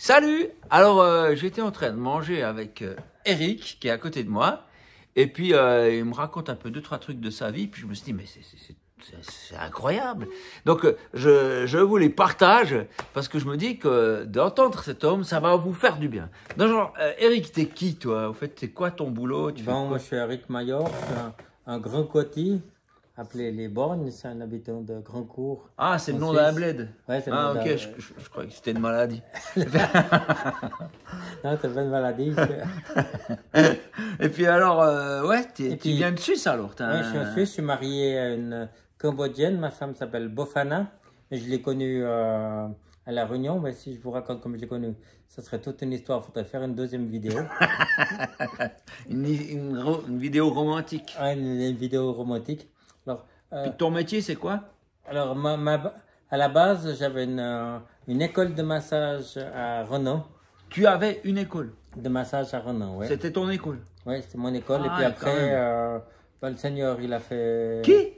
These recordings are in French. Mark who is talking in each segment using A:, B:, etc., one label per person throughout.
A: Salut! Alors, j'étais en train de manger avec Eric, qui est à côté de moi, et puis il me raconte un peu deux, trois trucs de sa vie, puis je me suis dit, mais c'est incroyable! Donc, je vous les partage, parce que je me dis que d'entendre cet homme, ça va vous faire du bien. Donc, genre, Eric, t'es qui, toi? En fait, c'est quoi ton boulot?
B: Moi, je suis Eric Mayor, je suis un grand cotis, appelé Les Borgnes, c'est un habitant de Grandcourt.
A: Ah, c'est le nom d'un bled.
B: Ouais, c'est le
A: Ah,
B: nom
A: ok,
B: d'un...
A: je croyais que c'était une maladie.
B: Non, c'est pas une maladie.
A: Et puis alors, ouais, tu
B: puis-
A: viens de Suisse alors?
B: Ouais, je suis en Suisse, je suis marié à une Cambodgienne, ma femme s'appelle Bofana, et je l'ai connue à La Réunion, mais si je vous raconte comme je l'ai connue, ça serait toute une histoire, il faudrait faire une deuxième vidéo.
A: Une vidéo romantique.
B: Ouais, une vidéo romantique. Alors,
A: Puis ton métier, c'est quoi?
B: alors à la base, j'avais une école de massage à Renan.
A: Tu avais une école.
B: De massage à Renan, ouais.
A: C'était ton école.
B: Ouais, c'était mon école.
A: Ah,
B: et puis
A: quand
B: après, le Seigneur, il a fait...
A: Qui?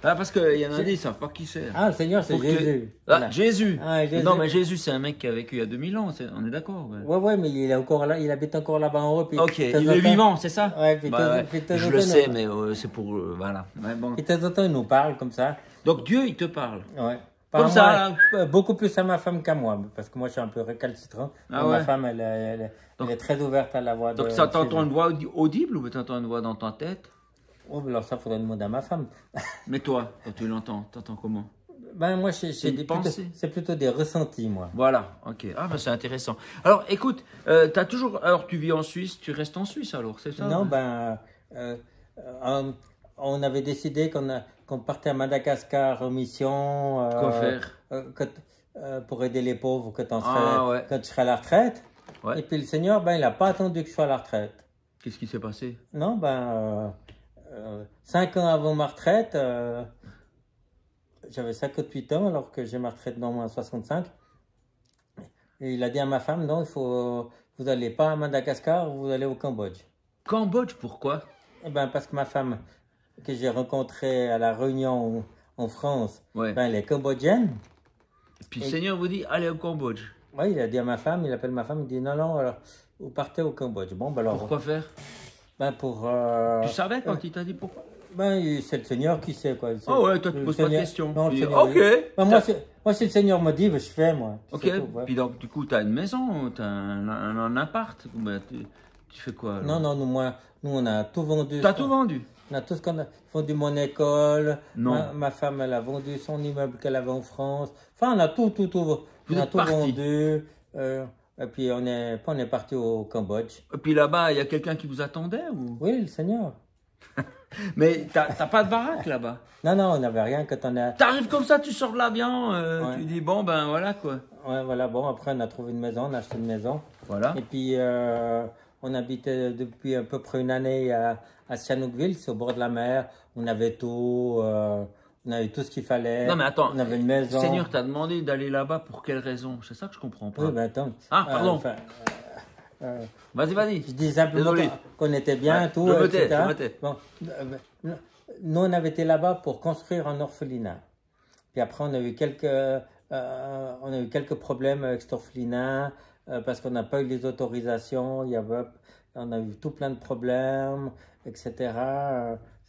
A: Ah, parce qu'il y en a des, ils savent pas qui c'est.
B: Ah, le Seigneur, c'est
A: Faut que tu-
B: Jésus.
A: Ah,
B: Voilà.
A: Jésus.
B: Ah, Jésus.
A: Non, mais Jésus, c'est un mec qui a vécu il y a 2000 ans, on est d'accord. Ouais.
B: Ouais, mais il est encore là, il habite encore là-bas en haut. Puis
A: Ok,
B: de temps
A: il
B: en
A: est
B: temps-
A: vivant, c'est ça?
B: Ouais, puis
A: Bah,
B: puis de temps
A: je
B: en
A: le
B: temps,
A: sais,
B: il-
A: mais c'est pour... voilà. Ouais, bon.
B: puis de temps en temps, il nous parle comme ça.
A: Donc Dieu, il te parle.
B: Ouais.
A: Comme
B: Par
A: ça,
B: moi, beaucoup plus à ma femme qu'à moi, parce que moi, je suis un peu récalcitrant.
A: Ah
B: Mais
A: ouais.
B: ma femme, elle est très ouverte à la voix de...
A: Donc ça t'entend
B: Jésus.
A: une voix audible ou t'entends une voix dans ta tête?
B: Oh, alors ça, faudrait demander à ma femme.
A: Mais toi, quand tu l'entends, t'entends comment?
B: Ben, moi,
A: une pensée.
B: c'est plutôt des ressentis, moi.
A: Voilà, ok. Ah, ben c'est intéressant. Alors, écoute, t'as toujours. Alors, tu vis en Suisse, tu restes en Suisse alors, c'est ça?
B: Non, on avait décidé qu'on partait à Madagascar en mission
A: Quoi faire?
B: pour aider les pauvres
A: Ah, ouais.
B: quand je serai à la retraite.
A: Ouais.
B: Et puis le Seigneur, il n'a pas attendu que je sois à la retraite.
A: Qu'est-ce qui s'est passé?
B: Non, 5 ans avant ma retraite, j'avais 58 ans alors que j'ai ma retraite normalement à 65. Et il a dit à ma femme, non, vous n'allez pas à Madagascar, vous allez au Cambodge.
A: Cambodge, pourquoi?
B: Eh ben, parce que ma femme, que j'ai rencontrée à La Réunion en France,
A: Ouais.
B: elle est cambodgienne.
A: Puis le Seigneur vous dit, allez au Cambodge.
B: Ouais, il a dit à ma femme, il appelle ma femme, il dit non, alors, vous partez au Cambodge. Bon, alors,
A: Pourquoi faire?
B: pour...
A: Tu savais quand il t'a dit pourquoi?
B: c'est le Seigneur qui sait, quoi.
A: Ah ouais, toi tu
B: Le
A: poses pas de
B: Seigneur-
A: questions.
B: Non, le
A: Tu dis,
B: Seigneur,
A: ok.
B: moi, si le Seigneur me dit, je fais, moi.
A: Ok,
B: C'est tout, ouais.
A: puis donc du coup, t'as une maison, t'as un appart. Ben, tu fais quoi alors?
B: Non, nous, on a tout vendu.
A: T'as tout vendu?
B: On a tout ce qu'on a vendu, mon école.
A: Non.
B: Ma femme, elle a vendu son immeuble qu'elle avait en France. Enfin, on a tout.
A: Vous
B: On a
A: êtes
B: tout
A: partis.
B: vendu. Et puis, on est parti au Cambodge.
A: Et puis là-bas, il y a quelqu'un qui vous attendait ou?
B: Oui, le Seigneur.
A: Mais t'as pas de baraque là-bas?
B: Non, on n'avait rien quand on a...
A: T'arrives comme ça, tu sors de l'avion,
B: Ouais.
A: tu dis bon ben voilà quoi.
B: Ouais, voilà, bon, après, on a trouvé une maison, on a acheté une maison.
A: Voilà.
B: Et puis, on habitait depuis à peu près une année à Sihanoukville, c'est au bord de la mer. On avait tout ce qu'il fallait.
A: Non mais attends,
B: On avait une maison.
A: Seigneur t'a demandé d'aller là-bas pour quelle raison? C'est ça que je comprends pas.
B: Oui, attends.
A: Ah, pardon. Vas-y.
B: Je dis simplement
A: Désolé.
B: qu'on était bien,
A: Ouais,
B: tout,
A: je me tais,
B: etc.
A: je me tais.
B: Bon, nous, on avait été là-bas pour construire un orphelinat. Puis après, on a eu quelques problèmes avec cet orphelinat parce qu'on n'a pas eu les autorisations. On a eu tout plein de problèmes, etc.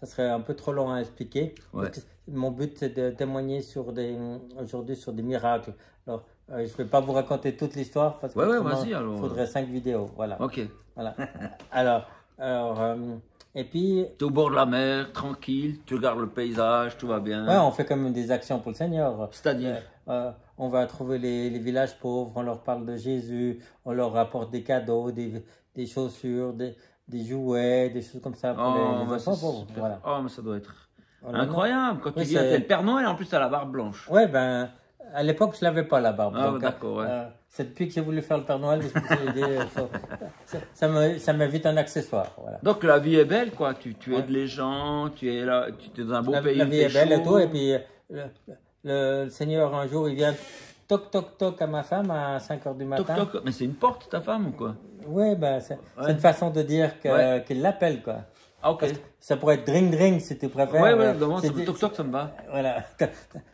B: Ça serait un peu trop long à expliquer.
A: Ouais.
B: Donc, mon but, c'est de témoigner aujourd'hui sur des miracles. Alors, je ne vais pas vous raconter toute l'histoire parce que
A: Ouais,
B: autrement,
A: vas-y, alors.
B: il faudrait 5 vidéos. Voilà.
A: Ok.
B: Voilà. Alors, et puis,
A: T'es au bord de la mer, tranquille, tu regardes le paysage, tout va bien.
B: ouais, on fait quand même des actions pour le Seigneur.
A: C'est-à-dire?
B: On va trouver les villages pauvres, on leur parle de Jésus, on leur apporte des cadeaux, des chaussures, des jouets, des choses comme ça pour les
A: mais
B: enfants
A: c'est
B: pauvres.
A: super.
B: Voilà.
A: Oh mais ça doit être
B: Voilà.
A: incroyable quand tu
B: Oui,
A: viens,
B: c'est-
A: t'es le Père Noël en plus t'as la barbe blanche.
B: Ouais, à l'époque, je l'avais pas la barbe.
A: Ah,
B: Donc,
A: d'accord, ouais.
B: c'est depuis que j'ai voulu faire le Père Noël que je me suis dit, ça m'évite un accessoire. Voilà.
A: Donc la vie est belle quoi, tu
B: Ouais.
A: aides les gens, tu es là, tu es dans un beau
B: La
A: pays,
B: vie
A: il
B: est
A: fait
B: belle et
A: chaud.
B: tout. Et puis, le Seigneur, un jour, il vient toc à ma femme à 5 h du matin.
A: Toc toc, mais c'est une porte ta femme ou quoi?
B: Oui, c'est une façon de dire
A: Ouais.
B: qu'il l'appelle, quoi.
A: Ah, ok.
B: Ça pourrait être drink drink si tu préfères.
A: Ouais, ouais, vraiment,
B: C'est-
A: toc toc, ça me va.
B: Voilà.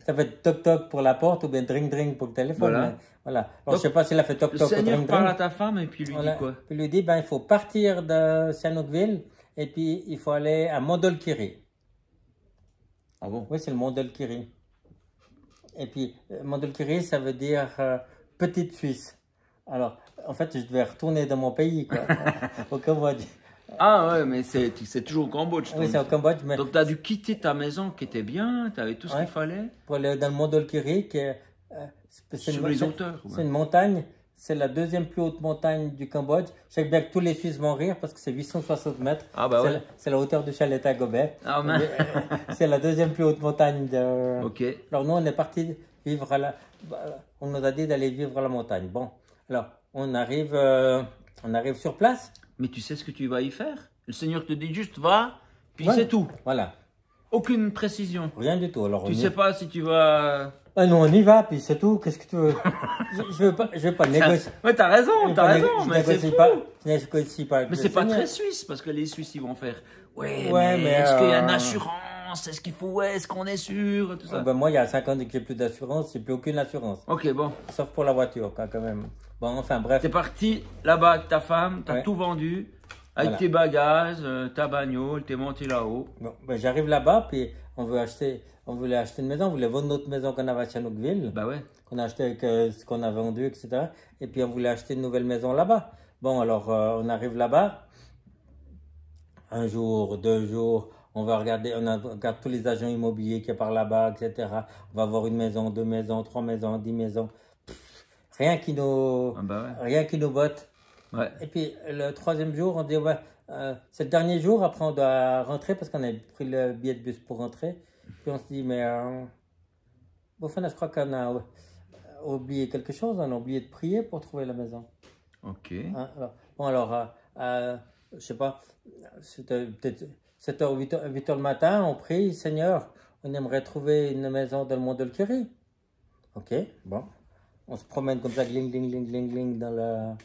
B: Ça peut être toc toc pour la porte ou bien drink drink pour le téléphone.
A: Voilà.
B: Mais voilà. Alors,
A: Donc,
B: je sais pas s'il a fait toc
A: Le
B: toc ou
A: Seigneur
B: drink
A: parle
B: drink.
A: à ta femme et puis il lui
B: Voilà.
A: dit quoi?
B: Il lui dit, ben, il faut partir de Sihanoukville et puis il faut aller à Mondolkiri.
A: Ah bon?
B: Oui, c'est le Mondolkiri. Et puis, Mondolkiri, ça veut dire petite Suisse. Alors, en fait, je devais retourner dans mon pays, quoi, au Cambodge.
A: Ah ouais, mais c'est toujours au Cambodge.
B: Oui, c'est au Cambodge, mais
A: Donc tu as dû quitter ta maison qui était bien, tu avais tout ce
B: Ouais.
A: qu'il fallait.
B: pour aller dans le Mondolkiri, qui est,
A: Sur les hauteurs, ouais.
B: c'est une montagne, c'est la deuxième plus haute montagne du Cambodge. Je sais bien que tous les Suisses vont rire parce que c'est 860 mètres.
A: Ah bah
B: C'est
A: ouais.
B: c'est la hauteur du chalet à Gobert.
A: Ah mince.
B: C'est la deuxième plus haute montagne de...
A: Ok.
B: Alors nous, on est parti vivre à la... On nous a dit d'aller vivre à la montagne. Bon, alors on arrive sur place.
A: Mais tu sais ce que tu vas y faire? Le Seigneur te dit juste va, puis
B: Ouais.
A: c'est tout.
B: Voilà,
A: Aucune précision.
B: rien du tout. Alors
A: Tu sais pas si tu vas.
B: Ah non, on y va, puis c'est tout. Qu'est-ce que tu veux? Je veux pas négocier.
A: Ouais, t'as raison,
B: Je
A: t'as raison,
B: je
A: mais c'est
B: négocie
A: fou.
B: pas. Je négocie pas avec
A: Mais
B: le
A: c'est pas
B: Seigneur.
A: très suisse parce que les Suisses ils vont faire. Ouais,
B: Ouais,
A: mais
B: mais,
A: est-ce qu'il y a une assurance? Est-ce qu'il faut, ouais, est-ce qu'on est sûr? Tout ça.
B: Ben, moi, il y a 5 ans que j'ai plus d'assurance, j'ai plus aucune assurance.
A: Ok, bon.
B: Sauf pour la voiture, quoi, quand même. Bon, enfin, bref.
A: T'es parti là-bas avec ta femme, t'as
B: Ouais.
A: tout vendu, avec
B: Voilà.
A: tes bagages, ta bagnole, t'es monté là-haut.
B: Bon, ben, j'arrive là-bas, puis on voulait acheter une maison, on voulait vendre notre maison qu'on avait à Sihanoukville,
A: Bah ouais.
B: qu'on a acheté avec ce qu'on a vendu, etc. Et puis on voulait acheter une nouvelle maison là-bas. Bon, alors on arrive là-bas, un jour, 2 jours, on regarde tous les agents immobiliers qu'il y a par là-bas, etc. On va avoir une maison, 2 maisons, 3 maisons, 10 maisons. Rien qui nous,
A: Ah bah
B: rien qui nous botte.
A: ouais. Ouais.
B: Et puis le 3e jour, on dit ouais, c'est le dernier jour, après on doit rentrer parce qu'on a pris le billet de bus pour rentrer. Puis on se dit, mais Bofana, je crois qu'on a oublié quelque chose, on a oublié de prier pour trouver la maison.
A: Ok.
B: Hein, je sais pas, c'était peut-être 7h ou 8h le matin, on prie, Seigneur, on aimerait trouver une maison dans le Mondolkiri. Ok, bon. On se promène comme ça, gling, gling, gling, gling, gling, dans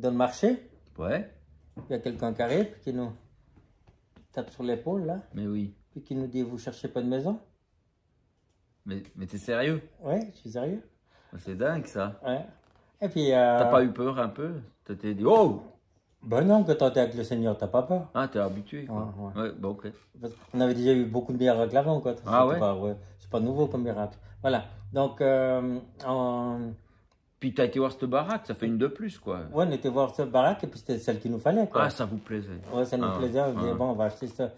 B: le marché.
A: Ouais.
B: Il y a quelqu'un qui arrive, qui nous tape sur l'épaule, là,
A: Mais oui.
B: puis qui nous dit, vous cherchez pas de maison?
A: Mais t'es sérieux?
B: Ouais, je suis sérieux.
A: C'est dingue ça.
B: Ouais. Et puis,
A: T'as pas eu peur un peu? Tu t'es dit, oh!
B: ben non, que t'es avec le Seigneur, t'as pas peur.
A: Ah, t'es habitué quoi.
B: Ouais,
A: Ouais, bah ok.
B: Parce qu'on avait déjà eu beaucoup de miracles avant, quoi.
A: Ah ouais?
B: C'est pas nouveau comme miracle. Voilà. Donc,
A: Puis t'as été voir cette baraque, ça fait une de plus quoi.
B: on était voir cette baraque et puis c'était celle qu'il nous fallait, quoi.
A: Ah, ça vous plaisait.
B: Ouais, ça nous
A: Ah,
B: plaisait. On dit,
A: ouais.
B: bon, on va acheter cette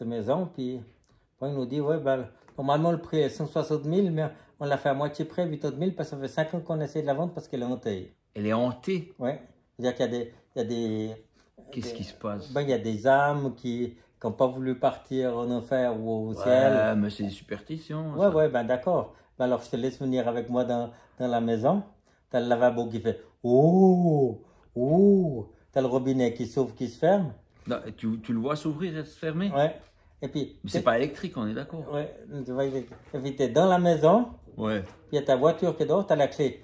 B: maison. Puis, bon, il nous dit, ouais, ben, normalement, le prix est 160 000, mais on l'a fait à moitié près, 80 000, parce que ça fait 5 ans qu'on essaie de la vendre parce qu'elle est hantée.
A: Elle est hantée.
B: Ouais. C'est-à-dire qu'il y a des.
A: Qu'est-ce qui se passe?
B: Ben, il y a des âmes qui n'ont pas voulu partir en enfer ou au ciel.
A: Ouais, mais c'est des superstitions.
B: Ouais,
A: ça.
B: ouais, ben d'accord. Ben alors, je te laisse venir avec moi dans la maison. T'as le lavabo qui fait ouh, ouh. T'as le robinet qui s'ouvre, qui se ferme.
A: Non, tu le vois s'ouvrir et se fermer?
B: Ouais. Et puis.
A: Mais c'est pas électrique, on est d'accord.
B: Ouais, tu vois, et puis t'es dans la maison,
A: Ouais.
B: puis il y a ta voiture qui est dehors, t'as la clé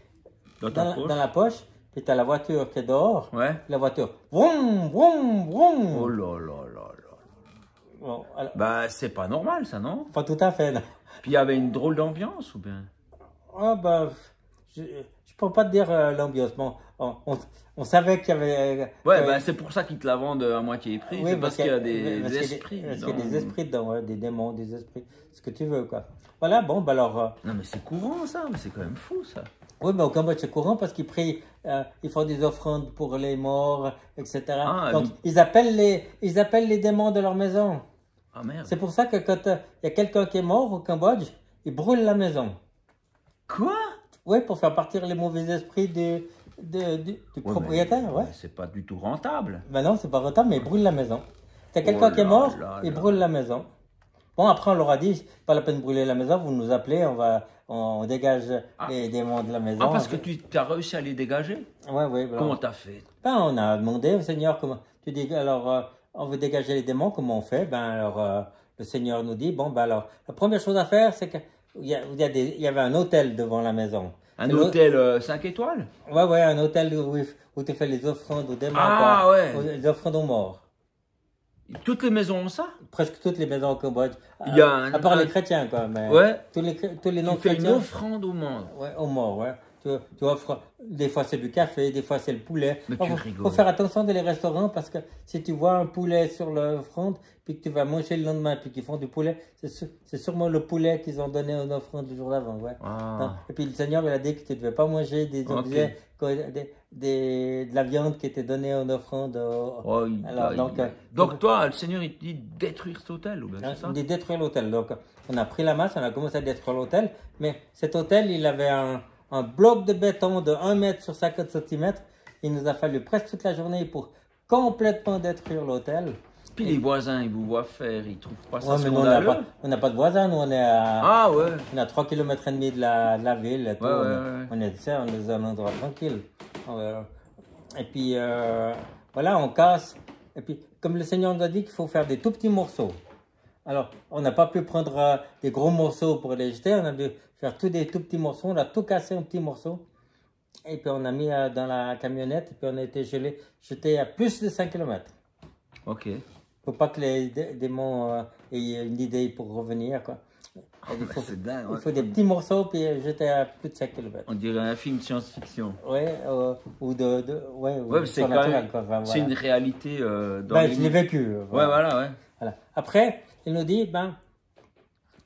A: Dans ta poche?
B: dans la poche, puis t'as la voiture qui est dehors.
A: Ouais.
B: La voiture, vroom, vroom, vroom.
A: Oh là là là là.
B: Bon, alors,
A: Bah, c'est pas normal ça, non?
B: pas tout à fait, non.
A: Puis il y avait une drôle d'ambiance ou bien?
B: Ah ben, je peux pas te dire l'ambiance. Bon, on savait qu'il y avait.
A: Ouais, bah c'est pour ça qu'ils te la vendent à moitié prix.
B: Oui,
A: c'est parce qu'il y a des
B: parce qu'il y a
A: esprits.
B: parce qu'il y a
A: dedans.
B: des esprits dedans, ouais, des démons, des esprits, ce que tu veux, quoi. Voilà, bon, ben alors.
A: Non, mais c'est courant ça, mais c'est quand même fou ça.
B: Oui, mais au Cambodge, c'est courant parce qu'ils prient, ils font des offrandes pour les morts, etc.
A: Ah,
B: Donc,
A: oui.
B: ils appellent les démons de leur maison.
A: Ah merde.
B: C'est pour ça que quand il y a quelqu'un qui est mort au Cambodge, ils brûlent la maison.
A: Quoi?
B: Oui, pour faire partir les mauvais esprits du
A: Ouais,
B: propriétaire, ouais.
A: mais c'est pas du tout rentable.
B: Ben non, c'est pas rentable, mais ils brûlent la maison. T'as quelqu'un
A: Oh
B: qui est
A: là
B: mort,
A: là
B: ils
A: là.
B: brûlent la maison. Bon, après, on leur a dit, pas la peine de brûler la maison, vous nous appelez, on dégage les démons de la maison.
A: Ah, parce que tu as réussi à les dégager?
B: Ouais, ouais. Ben,
A: Comment t'as fait?
B: ben, on a demandé au Seigneur comment. Tu dis, alors, on veut dégager les démons, comment on fait? Ben, alors, le Seigneur nous dit, bon, ben, alors, la première chose à faire, c'est qu'il y avait un hôtel devant la maison.
A: Un
B: C'est
A: hôtel 5 étoiles?
B: Ouais, ouais, un hôtel où tu fais les offrandes aux démons,
A: Ah,
B: quoi.
A: ouais.
B: Les offrandes aux morts.
A: Toutes les maisons ont ça?
B: Presque toutes les maisons au Cambodge.
A: Il y a un-
B: à part les chrétiens, quoi. Mais
A: Ouais.
B: tous les
A: Tu fais une
B: non-chrétiens.
A: offrande au monde.
B: Ouais, aux morts, ouais. Tu offres, des fois c'est du café, des fois c'est le poulet.
A: Mais
B: Il
A: tu
B: faut
A: rigoles.
B: faire attention dans les restaurants parce que si tu vois un poulet sur l'offrande, puis que tu vas manger le lendemain, puis qu'ils font du poulet, c'est sûrement le poulet qu'ils ont donné en offrande le jour d'avant, ouais.
A: Ah.
B: Non. Et puis le Seigneur, il a dit que tu ne devais pas manger des
A: Ok.
B: objets, de la viande qui était donnée en offrande.
A: Oh,
B: Alors,
A: donc toi, le Seigneur, il te dit de détruire cet hôtel, ou bien c'est ça?
B: de détruire l'hôtel. Donc, on a pris la masse, on a commencé à détruire l'hôtel, mais cet hôtel, il avait un bloc de béton de 1 mètre sur 50 cm. Il nous a fallu presque toute la journée pour complètement détruire l'hôtel.
A: Puis les voisins, ils vous voient faire, ils trouvent pas ça
B: Ouais, mais nous,
A: scandaleux?
B: on n'a pas de voisins, nous, on est à,
A: Ah ouais.
B: on est à 3 km et demi de la ville. Et tout.
A: Ouais,
B: On est, tu sais, on est dans un endroit tranquille. Et puis, voilà, on casse. Et puis, comme le Seigneur nous a dit qu'il faut faire des tout petits morceaux. Alors, on n'a pas pu prendre des gros morceaux pour les jeter, on a dû faire tous des tout petits morceaux, on a tout cassé en petits morceaux. Et puis, on a mis dans la camionnette, et puis on a été jeté à plus de 5 km.
A: Ok.
B: Il ne faut pas que les démons aient une idée pour revenir, quoi. Il faut,
A: C'est dingue.
B: il faut des petits morceaux, puis jeter à plus de 5 km.
A: On dirait un film de science-fiction.
B: Ouais, ou
A: Ouais,
B: ou
A: mais c'est quand
B: surnaturel,
A: même,
B: quoi. Enfin,
A: c'est
B: voilà.
A: une réalité dans
B: Ben,
A: les...
B: je l'ai vécu.
A: Ouais, voilà, ouais.
B: Voilà. Après, il nous dit, ben,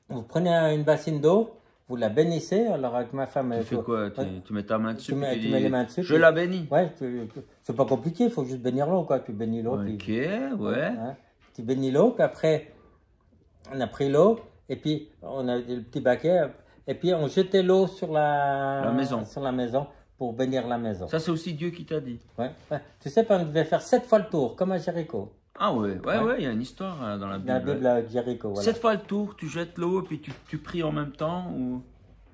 B: vous prenez une bassine d'eau, vous la bénissez. Alors avec ma femme,
A: Tu fais quoi? Tu mets ta main dessus,
B: Tu mets-
A: puis
B: tu mets les mains dessus,
A: je
B: puis-
A: la bénis.
B: ouais, c'est pas compliqué, il faut juste bénir l'eau, quoi. Tu bénis l'eau,
A: Ok,
B: puis
A: ouais.
B: hein, tu bénis l'eau, puis après, on a pris l'eau, et puis on a le petit baquet, et puis on jetait l'eau sur
A: La maison.
B: sur la maison pour bénir la maison.
A: Ça, c'est aussi Dieu qui t'a dit.
B: Ouais, ouais. Tu sais, on devait faire 7 fois le tour, comme à Jéricho.
A: Ah ouais, ouais, il y a une histoire dans la
B: Dans la
A: Bible.
B: Bible à Jéricho, voilà.
A: 7 fois le tour, tu jettes l'eau, puis tu pries en même temps, ou...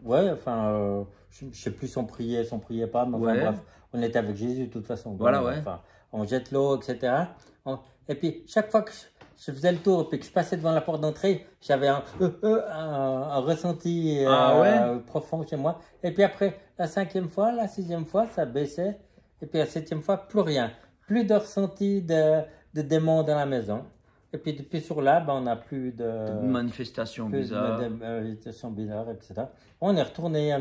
B: Ouais, enfin, je sais plus si on priait pas, mais enfin,
A: Ouais.
B: bref, on était avec Jésus de toute façon.
A: Voilà,
B: Bon,
A: ouais.
B: Enfin, on jette l'eau, etc. Et puis, chaque fois que je faisais le tour et puis que je passais devant la porte d'entrée, j'avais un ressenti profond chez moi. Et puis après, la 5e fois, la 6e fois, ça baissait. Et puis la 7e fois, plus rien. Plus de ressenti de démons dans la maison. Et puis depuis sur là, ben, on n'a plus de...
A: Une manifestation
B: plus
A: bizarre.
B: de méditation bizarre, etc. On est retourné,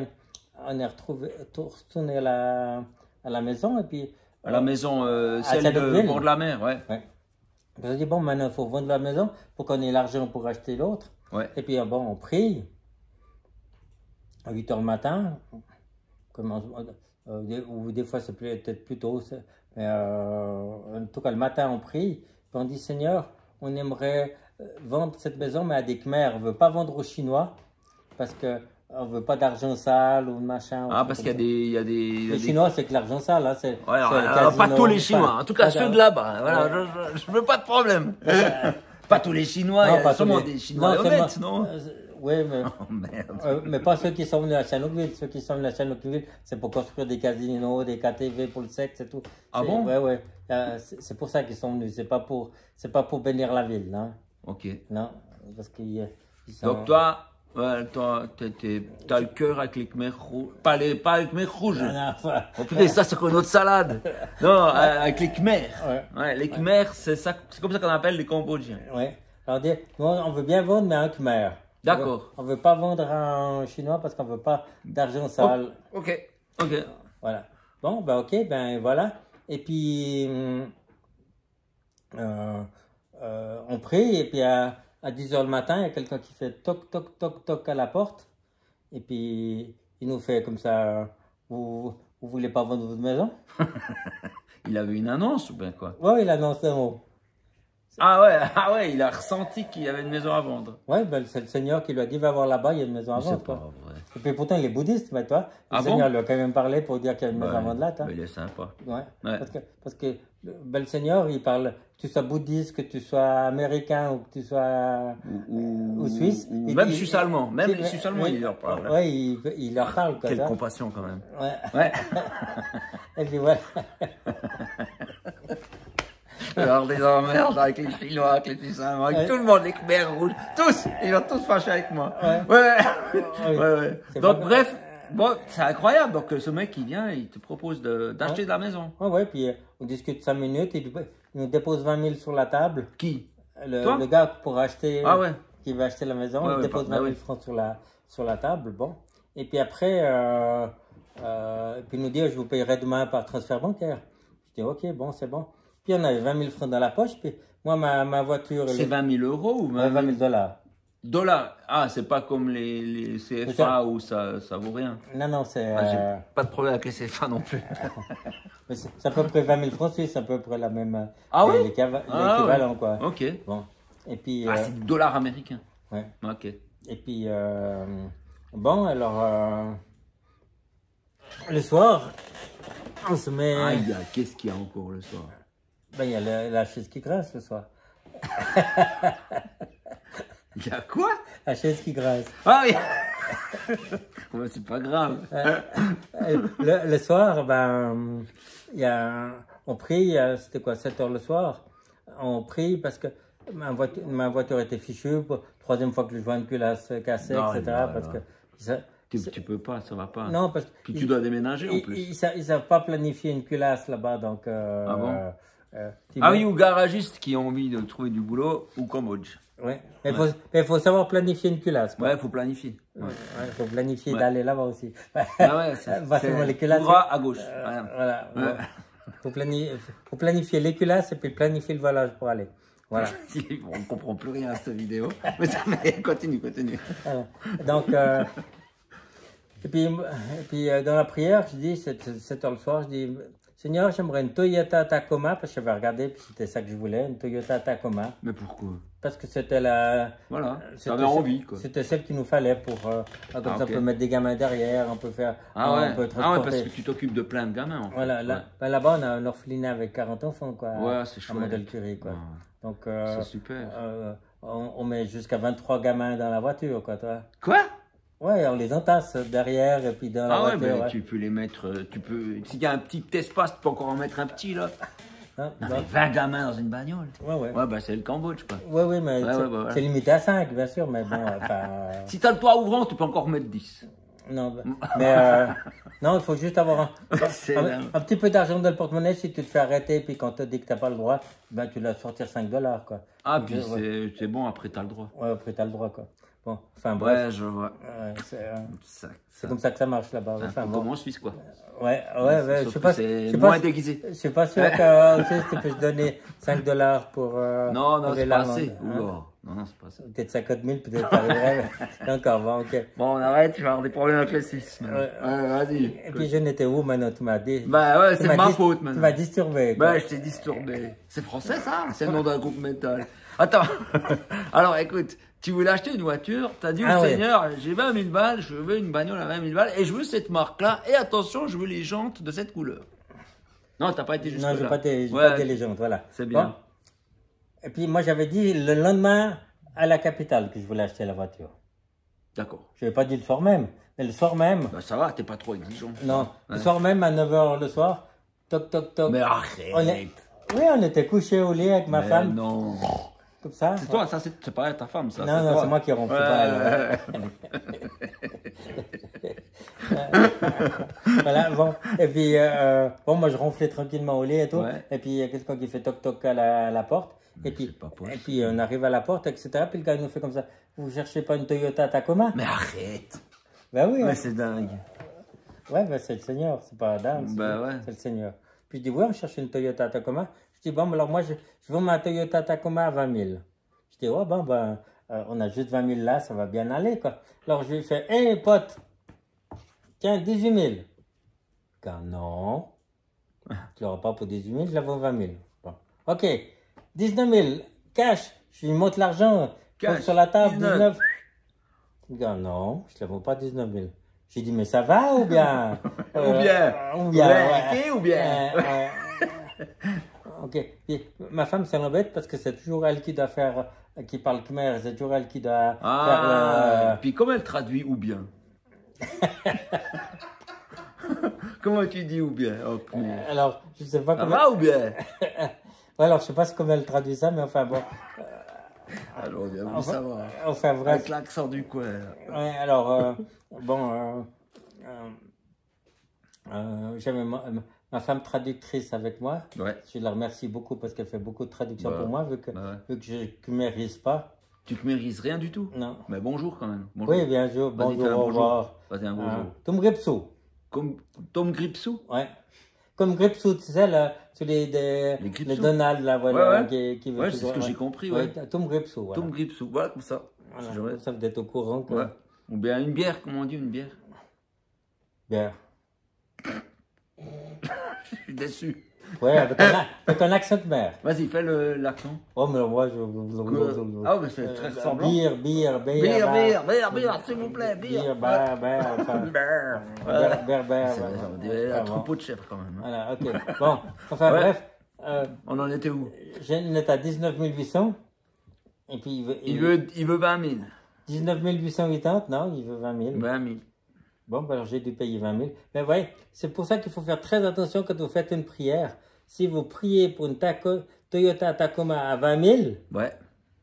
B: retourné à la maison et puis...
A: À la maison, celle
B: Saint-Denis.
A: de bord de la mer, ouais.
B: Ouais. Je me dis, bon, maintenant, il faut vendre la maison pour qu'on ait l'argent pour acheter l'autre.
A: Ouais.
B: Et puis, bon, on prie à 8 h le matin. Ou des fois, c'est peut-être plus tôt. Mais en tout cas, le matin, on prie. Puis on dit, Seigneur, on aimerait vendre cette maison, mais à des Khmers. On ne veut pas vendre aux Chinois parce qu'on ne veut pas d'argent sale ou machin.
A: Ah, parce qu'il y a des...
B: Les Chinois, c'est que l'argent sale. Hein, c'est,
A: Ouais,
B: c'est le
A: alors, pas
B: casino,
A: tous les Chinois,
B: enfin,
A: en tout cas
B: pas
A: ceux
B: de-
A: de là-bas. Voilà,
B: Ouais.
A: je veux pas de problème. Pas tous les Chinois, il y a
B: pas
A: sûrement
B: tous les-
A: des Chinois
B: Non,
A: honnêtes,
B: seulement-
A: non?
B: Oui, mais...
A: Oh merde.
B: mais pas ceux qui sont venus à Chanoukville. Ceux qui sont venus à Chanoukville, c'est pour construire des casinos, des KTV pour le sexe et tout.
A: Ah
B: C'est-
A: bon?
B: Ouais. C'est pour ça qu'ils sont venus. C'est pas pour bénir la ville, non.
A: Ok.
B: Non, parce qu'ils sont...
A: Donc toi, ouais, t'as le cœur avec les Khmers rouges. Pas avec les Khmers rouges.
B: Non, enfin,
A: Oh putain, ça c'est quoi notre salade? Non, avec les Khmers.
B: Ouais.
A: Ouais, les Khmers, c'est comme ça qu'on appelle les Cambodgiens.
B: ouais. Alors, nous, on veut bien vendre, mais un Khmer.
A: D'accord.
B: On veut pas vendre un Chinois parce qu'on veut pas d'argent sale.
A: Ok.
B: Voilà. Bon, ben ok, ben voilà. Et puis, on prie, et puis à 10 h le matin, il y a quelqu'un qui fait toc, toc, toc, toc à la porte. Et puis, il nous fait comme ça, vous voulez pas vendre votre maison?
A: Il avait une annonce ou bien quoi?
B: Ouais, il annonce un mot.
A: Ah ouais, il a ressenti qu'il y avait une maison à vendre.
B: Ouais, ben c'est le Seigneur qui lui a dit, va voir là-bas, il y a une maison à
A: C'est
B: vendre.
A: pas
B: Quoi.
A: vrai.
B: Et puis pourtant, il est bouddhiste, mais toi, le
A: Ah
B: Seigneur
A: bon?
B: lui a quand même parlé pour dire qu'il y a une maison à
A: Ouais,
B: vendre là. Toi.
A: il est sympa.
B: Ouais.
A: Ouais.
B: Parce que le Seigneur, il parle, que tu sois bouddhiste, que tu sois américain ou que tu sois ou suisse.
A: Ou même suisse allemand. Même les suisses allemands, il leur parle.
B: Ouais, il leur parle comme
A: Quelle
B: ça.
A: compassion quand même.
B: Ouais.
A: Ouais.
B: Et puis voilà.
A: Alors des emmerdes avec les Chinois, avec les Suisses allemands, avec tout le monde, les Khmers rouges, tous, ils vont tous fâcher avec moi. Ouais.
B: C'est
A: Donc
B: pas-
A: bref, bon, c'est incroyable. Donc ce mec il vient, il te propose d'acheter de la maison.
B: Ouais, puis on discute 5 minutes, il nous dépose 20 000 sur la table.
A: Qui?
B: Le, le gars pour acheter,
A: Ah ouais.
B: qui va acheter la maison,
A: Ouais,
B: il
A: ouais,
B: dépose
A: bah
B: 20 000
A: oui.
B: francs sur la table, bon. Et puis après, puis il nous dit, je vous payerai demain par transfert bancaire. Je dis, ok, bon, c'est bon. Puis on avait 20 000 francs dans la poche, puis moi, ma voiture,
A: C'est 20 000 euros ou
B: 20
A: 20
B: 000 dollars.
A: dollars? Ah, c'est pas comme les CFA où ça vaut rien.
B: Non, non, c'est
A: Ah, j'ai pas de problème avec les CFA non plus.
B: mais c'est à peu près 20 000 francs suisses, c'est à peu près la même,
A: Ah oui?
B: l'équivalent, quoi.
A: Ok.
B: Bon. Et puis,
A: Ah, c'est dollars américains.
B: ouais.
A: Ok.
B: Et puis, bon, alors, le soir, on se met.
A: Aïe, qu'est-ce qu'il y a encore le soir?
B: Ben, il y a la chaise qui grince le soir.
A: Il y a quoi?
B: La chaise qui grince.
A: Ah oui. Ouais, c'est pas grave.
B: Le soir, ben, on prie, c'était quoi, 7 heures le soir. On prie parce que ma voiture était fichue, troisième fois que je vois une culasse cassée,
A: Non,
B: etc.
A: non,
B: Parce
A: non.
B: que ça-
A: Tu peux pas, ça va pas.
B: non, parce que
A: Puis tu dois déménager en
B: ils,
A: plus.
B: ils savent pas planifier une culasse là-bas, donc.
A: Ah bon?
B: Tu
A: Ah
B: vois.
A: oui, ou garagistes qui ont envie de trouver du boulot ou Cambodge.
B: Ouais. Mais il faut savoir planifier une culasse, quoi.
A: Ouais, faut planifier. Ouais.
B: Il faut planifier
A: Ouais.
B: d'aller là-bas aussi.
A: Ah ouais,
B: Forcément, les culasses.
A: bras à gauche. Voilà.
B: Voilà.
A: Ouais.
B: Faut planifier les culasses et puis planifier le volage pour aller. Voilà.
A: On ne comprend plus rien à cette vidéo. Mais continue.
B: Voilà. Donc, et puis dans la prière, je dis, 7 heures le soir, je dis, Seigneur, j'aimerais une Toyota Tacoma, parce que j'avais regardé, puis c'était ça que je voulais, une Toyota Tacoma.
A: Mais pourquoi?
B: Parce que c'était la.
A: Voilà,
B: c'était
A: t'avais envie, quoi.
B: C'était celle qu'il nous fallait pour. Comme
A: Ah,
B: ça,
A: ok.
B: on peut mettre des gamins derrière, on peut faire.
A: Ah ouais.
B: On peut
A: Ah ouais,
B: transporter.
A: parce que tu t'occupes de plein de gamins, en fait.
B: Voilà, là, ben là-bas, on a un orphelinat avec 40 enfants, quoi.
A: Ouais, c'est
B: À
A: chouette.
B: Modèle Curie, quoi.
A: Ouais.
B: Donc,
A: C'est super.
B: on met jusqu'à 23 gamins dans la voiture, quoi, toi.
A: Quoi?
B: Ouais, on les entasse derrière et puis dans la
A: Ah ouais,
B: voiture.
A: mais
B: ouais.
A: tu peux les mettre, s'il y a un petit espace, tu peux encore en mettre un petit, là.
B: Hein,
A: Non,
B: donc-
A: mais 20 gamins dans une bagnole.
B: ouais, ouais.
A: Ouais, bah c'est le Cambodge, quoi.
B: Ouais, ouais, mais
A: Ouais,
B: c'est
A: ouais, bah, voilà.
B: c'est limité à 5, bien sûr, mais bon, enfin.
A: Si t'as le toit ouvrant, tu peux encore mettre 10.
B: Non, mais non, il faut juste avoir
A: C'est
B: un,
A: là.
B: un petit peu d'argent dans le porte-monnaie. Si tu te fais arrêter, puis quand on te dit que t'as pas le droit, ben tu dois sortir 5 dollars, quoi.
A: Ah,
B: Donc,
A: puis
B: ouais.
A: c'est bon, après t'as le droit.
B: Ouais, après t'as le droit, quoi. Bon, enfin bref.
A: Ouais, je vois.
B: Ouais,
A: Ça,
B: c'est comme ça que ça marche là-bas.
A: un
B: Enfin,
A: peu
B: bon.
A: comme en Suisse, quoi.
B: Ouais, ouais, je
A: Sauf
B: sais
A: que
B: pas.
A: c'est
B: je sais
A: moins
B: pas-
A: déguisé.
B: Je suis pas sûr que Suisse, tu peux se donner 5 dollars pour.
A: Non, non,
B: payer
A: c'est pas
B: l'amende,
A: assez.
B: hein.
A: Oula. Non, c'est pas assez.
B: Peut-être 50 000, peut-être t'arriverais. mais encore, bon, ok.
A: Bon, on arrête, tu vas avoir des problèmes avec le Suisse.
B: Ouais.
A: Vas-y.
B: Et puis je n'étais où maintenant, tu m'as dit.
A: Bah ouais,
B: Tu
A: c'est
B: m'as
A: ma
B: dis-
A: faute
B: Tu
A: maintenant.
B: m'as disturbé. quoi.
A: Bah, je t'ai disturbé. C'est français, ça? C'est le nom d'un groupe métal. Attends. Alors, écoute, tu voulais acheter une voiture, t'as dit au
B: Ah ouais.
A: Seigneur, j'ai 20 000 balles, je veux une bagnole à 20 000 balles, et je veux cette marque-là, et attention, je veux les jantes de cette couleur. Non, t'as pas été jusque
B: Non, j'ai
A: là.
B: pas été
A: Ouais,
B: les légendes, voilà.
A: c'est bien.
B: Bon. Et puis moi j'avais dit le lendemain à la capitale que je voulais acheter la voiture.
A: D'accord.
B: Je n'avais pas dit le soir même, mais le soir même,
A: Bah, ça va, t'es pas trop exigeant.
B: non, le
A: Ouais.
B: soir même à 9 h le soir, toc toc toc.
A: Mais arrête.
B: Oui, on était couchés au lit avec ma
A: Mais
B: femme,
A: non.
B: comme ça.
A: C'est toi, ça, c'est pas ta femme, ça.
B: Non, non,
A: toi.
B: c'est moi qui ronfle
A: Ouais,
B: pas, elle. Voilà, bon. Et puis, bon, moi je ronflais tranquillement au lit et tout.
A: Ouais.
B: Et puis il y a quelqu'un qui fait toc toc à la porte. Et puis,
A: c'est pas possible.
B: et puis on arrive à la porte, etc. Puis le gars il nous fait comme ça. Vous cherchez pas une Toyota Tacoma?
A: Mais arrête.
B: Ben oui.
A: Mais
B: hein.
A: c'est dingue.
B: Ouais, ben c'est le Seigneur, c'est pas Adam.
A: Ben ouais.
B: C'est le Seigneur. Puis je dis, oui, on cherche une Toyota Tacoma. Je dis, bon, ben alors moi je veux ma Toyota Tacoma à 20 000. Je dis, oh, bon, ben, on a juste 20 000 là, ça va bien aller, quoi. Alors je lui fais, hé, pote, tiens, 18 000. Car non, tu l'auras pas pour 18 000, je la vaux 20 000. Bon. Ok, 19 000, cash, je lui montre l'argent,
A: Cash,
B: sur la table,
A: 19.
B: 19. Car non, je la vaux pas 19 000. J'ai dit, mais ça va ou bien
A: Ou bien.
B: Ou bien,
A: Ouais, ok, ou bien.
B: Ok. Puis, ma femme, ça l'embête parce que c'est toujours elle qui doit faire, qui parle khmer, c'est toujours elle qui doit
A: Ah,
B: faire
A: puis comment elle traduit ou bien? Comment tu dis ou bien? Oh, punaise.
B: alors, je sais pas
A: Ça
B: comment.
A: va ou bien?
B: Ouais, alors, je sais pas comment elle traduit ça, mais enfin bon.
A: Alors, bien voulu savoir.
B: Enfin, bref.
A: Avec l'accent du coin.
B: Ouais, alors, bon, J'avais ma femme traductrice avec moi.
A: Ouais.
B: Je la remercie beaucoup parce qu'elle fait beaucoup de traductions
A: Bah,
B: pour moi, vu que je ne maîtrise pas.
A: Tu ne mérites rien du tout.
B: Non.
A: Mais bonjour quand même. Bonjour.
B: Oui, bien sûr.
A: Vas-y, fais
B: Bonjour,
A: un
B: au
A: bonjour.
B: revoir.
A: Vas-y, un bonjour.
B: Tom Gripsou.
A: Comme Tom Gripsou.
B: Ouais. Comme Gripsou, tu sais, là, sur les
A: Gripsou.
B: Donald, là, voilà,
A: Ouais.
B: qui veut
A: Ouais, c'est
B: toujours-
A: ce que j'ai compris, ouais.
B: Tom Gripsou, voilà.
A: Tom Gripsou. Voilà, comme ça.
B: Voilà,
A: Si j'aurais-
B: comme ça, vous êtes au courant que...
A: Ouais. Ou bien une bière, comment on dit, une bière.
B: Bien.
A: Je suis déçu.
B: Ouais, avec un accent de mer.
A: Vas-y, fais l'accent.
B: Oh, mais moi,
A: Ah, mais c'est très semblant.
B: Bière,
A: Bière, s'il vous plaît, bière.
B: enfin,
A: Bière.
B: ouais.
A: On dirait un
B: Enfin,
A: troupeau de chèvres quand même. Hein.
B: Voilà, ok. Bon, enfin,
A: Ouais.
B: bref,
A: On en était où?
B: on est à 19 800. Et puis,
A: Il veut 20 000.
B: 19 880, non, il veut 20 000.
A: 20 000.
B: Bon, ben alors j'ai dû payer 20 000. Mais voyez, c'est pour ça qu'il faut faire très attention quand vous faites une prière. Si vous priez pour une Toyota Tacoma à 20 000,
A: Ouais.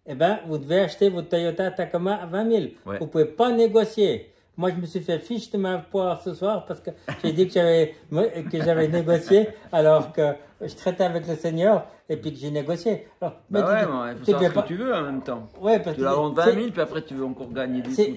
B: eh ben, vous devez acheter votre Toyota Tacoma à 20 000.
A: Ouais.
B: Vous ne pouvez pas négocier. Moi, je me suis fait fiche de ma poire ce soir parce que j'ai dit que j'avais négocié alors que je traitais avec le Seigneur et puis que j'ai négocié. Alors,
A: Bah
B: mais
A: ouais,
B: tu-
A: mais il faut
B: tu
A: savoir
B: devais
A: ce que tu veux en même temps.
B: Ouais, parce
A: Tu la vends
B: que
A: 20 000, puis après tu veux encore gagner des sous.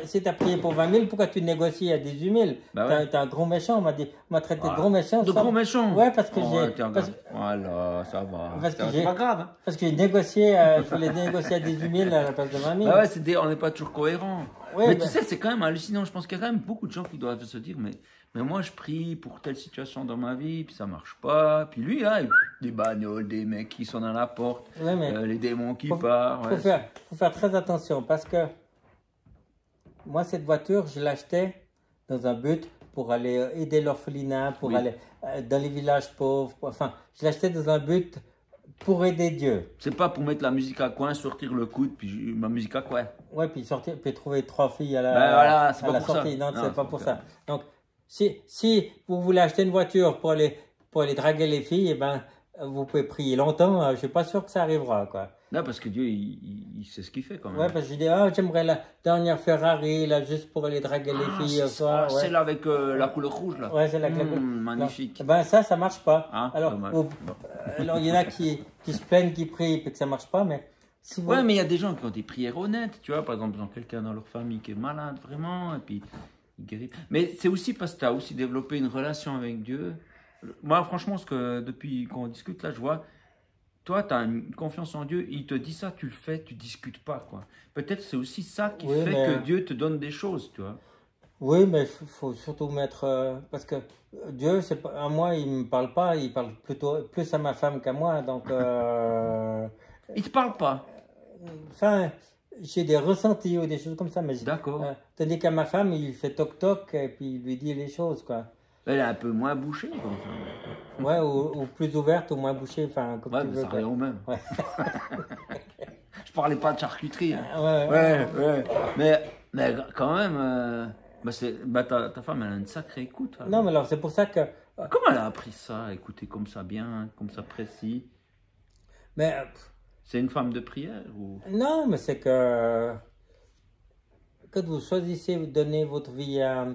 B: si t'as prié pour 20 000, pourquoi tu négocies à 18 000?
A: Bah ouais.
B: T'es un gros méchant, on m'a traité de
A: Ah,
B: gros méchant.
A: De
B: ça.
A: gros méchant.
B: Ouais, parce que
A: Oh,
B: j'ai...
A: ouais, tiens,
B: parce-
A: regarde. Voilà, ça va.
B: Parce que
A: C'est
B: j'ai-
A: pas grave. Hein.
B: Parce que j'ai négocié, je voulais négocier à 18 000 à la place de 20 000.
A: Bah ouais, on n'est pas toujours cohérent.
B: Ouais,
A: mais
B: bah-
A: tu sais, c'est quand même hallucinant. Je pense qu'il y a quand même beaucoup de gens qui doivent se dire, mais moi je prie pour telle situation dans ma vie, puis ça marche pas. Puis lui, là, des bagnoles, des mecs qui sont dans la porte,
B: Ouais, mais
A: les démons qui
B: faut-
A: partent.
B: faut
A: Ouais.
B: faire très attention parce que moi, cette voiture, je l'achetais dans un but pour aller aider l'orphelinat, pour
A: Oui.
B: aller dans les villages pauvres. Enfin, je l'achetais dans un but pour aider Dieu.
A: C'est pas pour mettre la musique à coin, sortir le coude, puis ma musique à coin.
B: Ouais, puis sortir, puis trouver 3 filles à la,
A: Ben voilà, c'est
B: à
A: pas
B: la
A: pour ça.
B: sortie. Non,
A: Non,
B: c'est
A: c'est
B: pas
A: pas
B: pour
A: ça.
B: ça. Donc, si vous voulez acheter une voiture pour aller draguer les filles, eh ben, vous pouvez prier longtemps. Je suis pas sûr que ça arrivera, quoi.
A: Non, parce que Dieu, il sait ce qu'il fait quand même.
B: Ouais, parce que je dis, ah, j'aimerais la dernière Ferrari, là, juste pour aller draguer les filles au soir. Ouais.
A: Celle avec la couleur rouge, là.
B: Ouais, c'est la claque.
A: Magnifique.
B: Ben, ça marche pas.
A: Ah,
B: alors,
A: dommage.
B: alors, il y en a qui se plaignent, qui prient, puis que ça marche pas, mais si vous...
A: Ouais, mais il y a des gens qui ont des prières honnêtes, tu vois. Par exemple, ils ont quelqu'un dans leur famille qui est malade, vraiment, et puis il guérit. Mais c'est aussi parce que tu as aussi développé une relation avec Dieu. Moi, franchement, depuis qu'on discute là, je vois, toi, tu as une confiance en Dieu, il te dit ça, tu le fais, tu discutes pas, quoi. Peut-être c'est aussi ça qui
B: Oui,
A: fait
B: mais-
A: que Dieu te donne des choses, tu vois.
B: Oui, mais il faut surtout mettre... parce que Dieu, c'est pas, à moi, il me parle pas, il parle plus à ma femme qu'à moi, donc...
A: Il te parle pas.
B: Enfin, j'ai des ressentis ou des choses comme ça, mais...
A: D'accord.
B: Tandis qu'à ma femme, il fait toc-toc, et puis il lui dit les choses, quoi.
A: Elle est un peu moins bouchée, comme ça.
B: Ouais, ou plus ouverte, ou moins bouchée, enfin, comme
A: Ouais,
B: tu
A: mais
B: veux,
A: ça
B: quoi.
A: revient au même.
B: Ouais.
A: Je parlais pas de charcuterie. Hein.
B: Ouais.
A: Ouais. Mais quand même, ta femme, elle a une sacrée écoute. hein.
B: Non, mais alors, c'est pour ça que...
A: Comment elle a appris ça, à écouter comme ça bien, comme ça précis?
B: Mais...
A: C'est une femme de prière ou...
B: Non, mais c'est que quand vous choisissez de donner votre vie à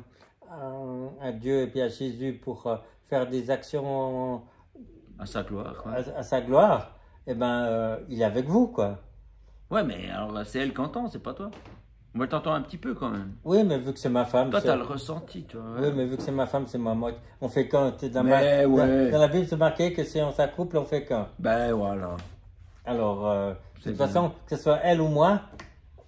B: Dieu et puis à Jésus pour faire des actions
A: À sa gloire. Quoi.
B: à sa gloire, eh ben, il est avec vous, quoi.
A: Ouais, mais alors c'est elle qui entend, c'est pas toi. Moi, t'entends un petit peu quand même.
B: Oui, mais vu que c'est ma femme...
A: Toi,
B: c'est-
A: t'as le ressenti, tu vois.
B: Oui, mais vu que c'est ma femme, c'est ma moitié. On fait qu'un.
A: Mais ouais.
B: Dans la Bible, c'est marqué que si on s'accouple, on fait qu'un.
A: Ben voilà.
B: Alors, de
A: C'est
B: toute
A: bien.
B: façon, que ce soit elle ou moi...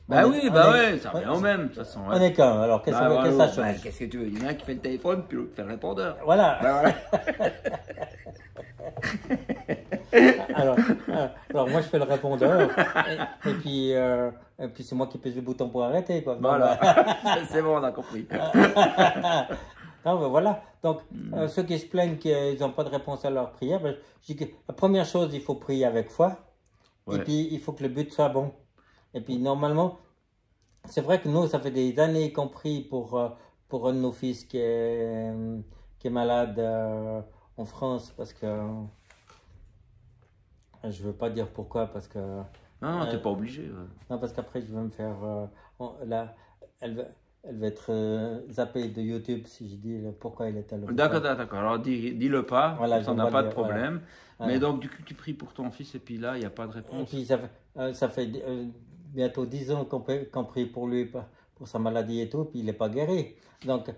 A: Bah
B: on
A: oui,
B: est-
A: bah
B: on est-
A: ouais, ça revient au même, de toute façon.
B: On est qu'un, alors qu'est-ce
A: Bah,
B: que
A: voilà,
B: ça
A: bah,
B: change?
A: qu'est-ce que tu veux? Il y en a un qui fait le téléphone, puis l'autre fait le répondeur.
B: Voilà.
A: Bah voilà.
B: Alors moi je fais le répondeur et puis c'est moi qui pèse le bouton pour arrêter quoi.
A: Voilà. C'est bon, on a compris.
B: Non, ben voilà. Donc ceux qui se plaignent qu'ils n'ont pas de réponse à leur prière, ben, je dis que la première chose il faut prier avec foi et
A: Ouais.
B: puis il faut que le but soit bon. Et puis normalement c'est vrai que nous ça fait des années qu'on prie pour un de nos fils qui est malade en France parce que je veux pas dire pourquoi parce que
A: Non, non, t'es pas obligé. Ouais.
B: non parce qu'après je vais me faire là elle veut- elle va être zappée de YouTube si je dis pourquoi il est à l'hôpital.
A: D'accord. Alors dis-le pas,
B: Voilà,
A: ça n'a pas de problème.
B: Voilà.
A: Mais donc, du coup, tu pries pour ton fils et puis là, il n'y a pas de
B: Et
A: réponse.
B: puis ça fait bientôt 10 ans qu'on prie pour lui, pour sa maladie et tout, puis il n'est pas guéri. Donc,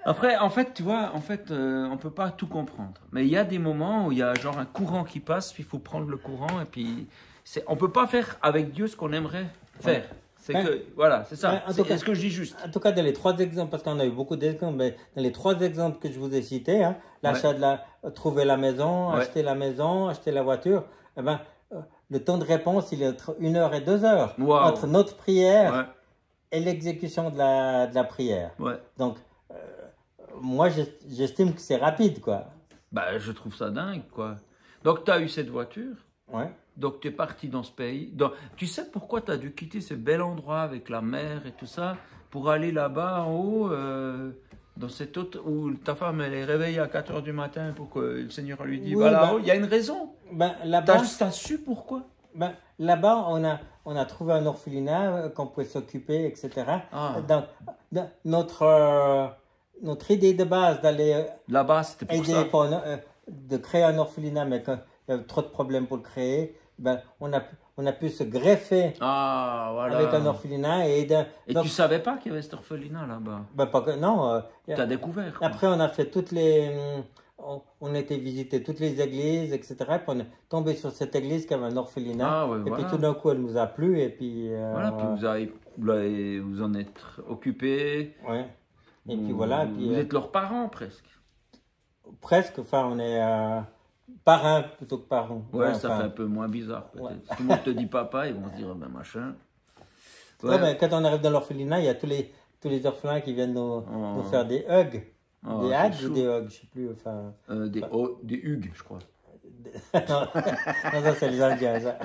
A: Après, en fait, tu vois, on peut pas tout comprendre. Mais il y a des moments où il y a genre un courant qui passe, puis il faut prendre le courant et puis on peut pas faire avec Dieu ce qu'on aimerait faire. C'est que, voilà, c'est ça. Est-ce que je dis juste?
B: En tout cas, dans les 3 exemples, parce qu'on a eu beaucoup d'exemples, mais dans les 3 exemples que je vous ai cités, hein, l'achat trouver la maison, acheter la maison, acheter la voiture, eh ben, le temps de réponse, il est entre 1 heure et 2 heures.
A: Wow.
B: Entre notre prière et l'exécution de la prière. Donc, moi, j'estime que c'est rapide, quoi.
A: Bah, je trouve ça dingue, quoi. Donc, tu as eu cette voiture. Donc, tu es parti dans ce pays. Donc, tu sais pourquoi tu as dû quitter ce bel endroit avec la mer et tout ça pour aller là-bas en haut, dans cette autre, où ta femme, elle est réveillée à 4 heures du matin pour que le Seigneur lui dise, voilà, il y a une raison.
B: Là-bas,
A: t'as su pourquoi?
B: Là-bas, on a trouvé un orphelinat qu'on pouvait s'occuper, etc. Donc, notre idée de base d'aller
A: là-bas, c'était pour
B: aider
A: ça.
B: De créer un orphelinat, mais qu'il y avait trop de problèmes pour le créer, on a pu se greffer avec un orphelinat et aider.
A: Et donc, tu savais pas qu'il y avait cet orphelinat là-bas?
B: Non.
A: Tu as découvert.
B: Après, on a fait on a été visiter toutes les églises, etc. Puis on est tombé sur cette église qui avait un orphelinat. Puis tout d'un coup, elle nous a plu. Et puis,
A: puis vous en êtes occupés.
B: Et puis voilà.
A: Vous êtes leurs parents presque.
B: Presque. Enfin, on est parrains plutôt que parents.
A: Ça fait un peu moins bizarre peut-être. Si tout le monde te dit papa, ils vont se dire machin.
B: Mais quand on arrive dans l'orphelinat, il y a tous les orphelins qui viennent nous faire des hugs. Des hugs ou des hugs, je sais plus. Enfin,
A: des hugs, je crois.
B: non, ça c'est les Indiens. Ça.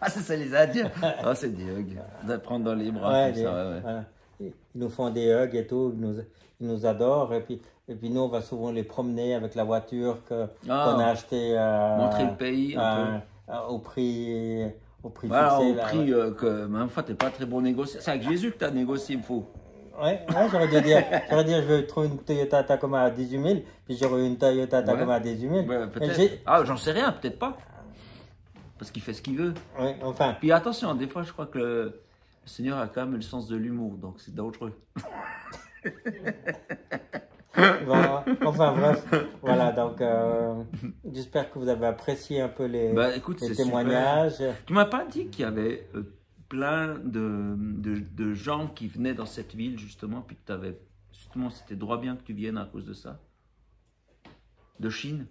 A: C'est les Indiens. C'est des hugs. D'apprendre dans les bras.
B: Voilà. Ils nous font des hugs et tout. Ils nous adorent. Et puis nous, on va souvent les promener avec la voiture qu'on a achetée.
A: Montrer le pays
B: au prix fixé.
A: Au prix que, même fois, tu n'es pas très bon négociateur. C'est avec Jésus que tu as négocié, il faut.
B: J'aurais dû dire, je veux trouver une Toyota Tacoma à 18 000, puis j'aurais eu une Toyota Tacoma à 18 000.
A: Peut-être. J'en sais rien, peut-être pas. Parce qu'il fait ce qu'il veut.
B: Enfin.
A: Puis attention, des fois, je crois que le Seigneur a quand même le sens de l'humour, donc c'est dangereux.
B: Enfin bref, voilà, donc j'espère que vous avez apprécié un peu les témoignages.
A: Super. Tu m'as pas dit qu'il y avait plein de gens qui venaient dans cette ville justement, puis que c'était droit bien que tu viennes à cause de ça? De Chine?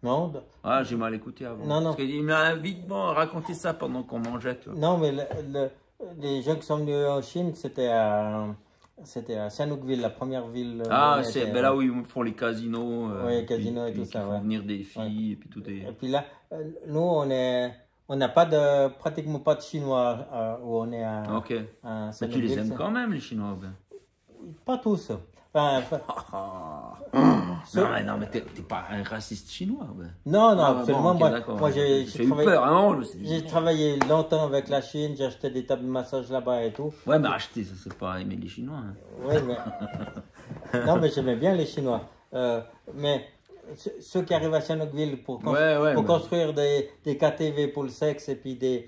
B: Non.
A: J'ai mal écouté avant.
B: Non.
A: Parce qu'il m'a vitement raconté ça pendant qu'on mangeait. Tu vois.
B: Non, mais les gens qui sont venus en Chine, c'était à Sihanoukville, la première ville.
A: C'est là où ils font les casinos.
B: Oui, casinos et tout ça.
A: Font venir des filles et puis tout est.
B: Et puis là, nous, on n'a pratiquement pas de Chinois où on est à.
A: Ok. Mais tu les aimes quand même, les Chinois?
B: Pas tous.
A: Non, mais t'es pas un raciste chinois.
B: Non, absolument. Moi,
A: j'ai
B: travaillé longtemps avec la Chine, j'ai acheté des tables de massage là-bas et tout.
A: Ouais, mais acheter, ça c'est pas aimer les Chinois.
B: Non, mais j'aimais bien les Chinois. Mais ceux qui arrivent à Sihanoukville pour construire des KTV pour le sexe et puis des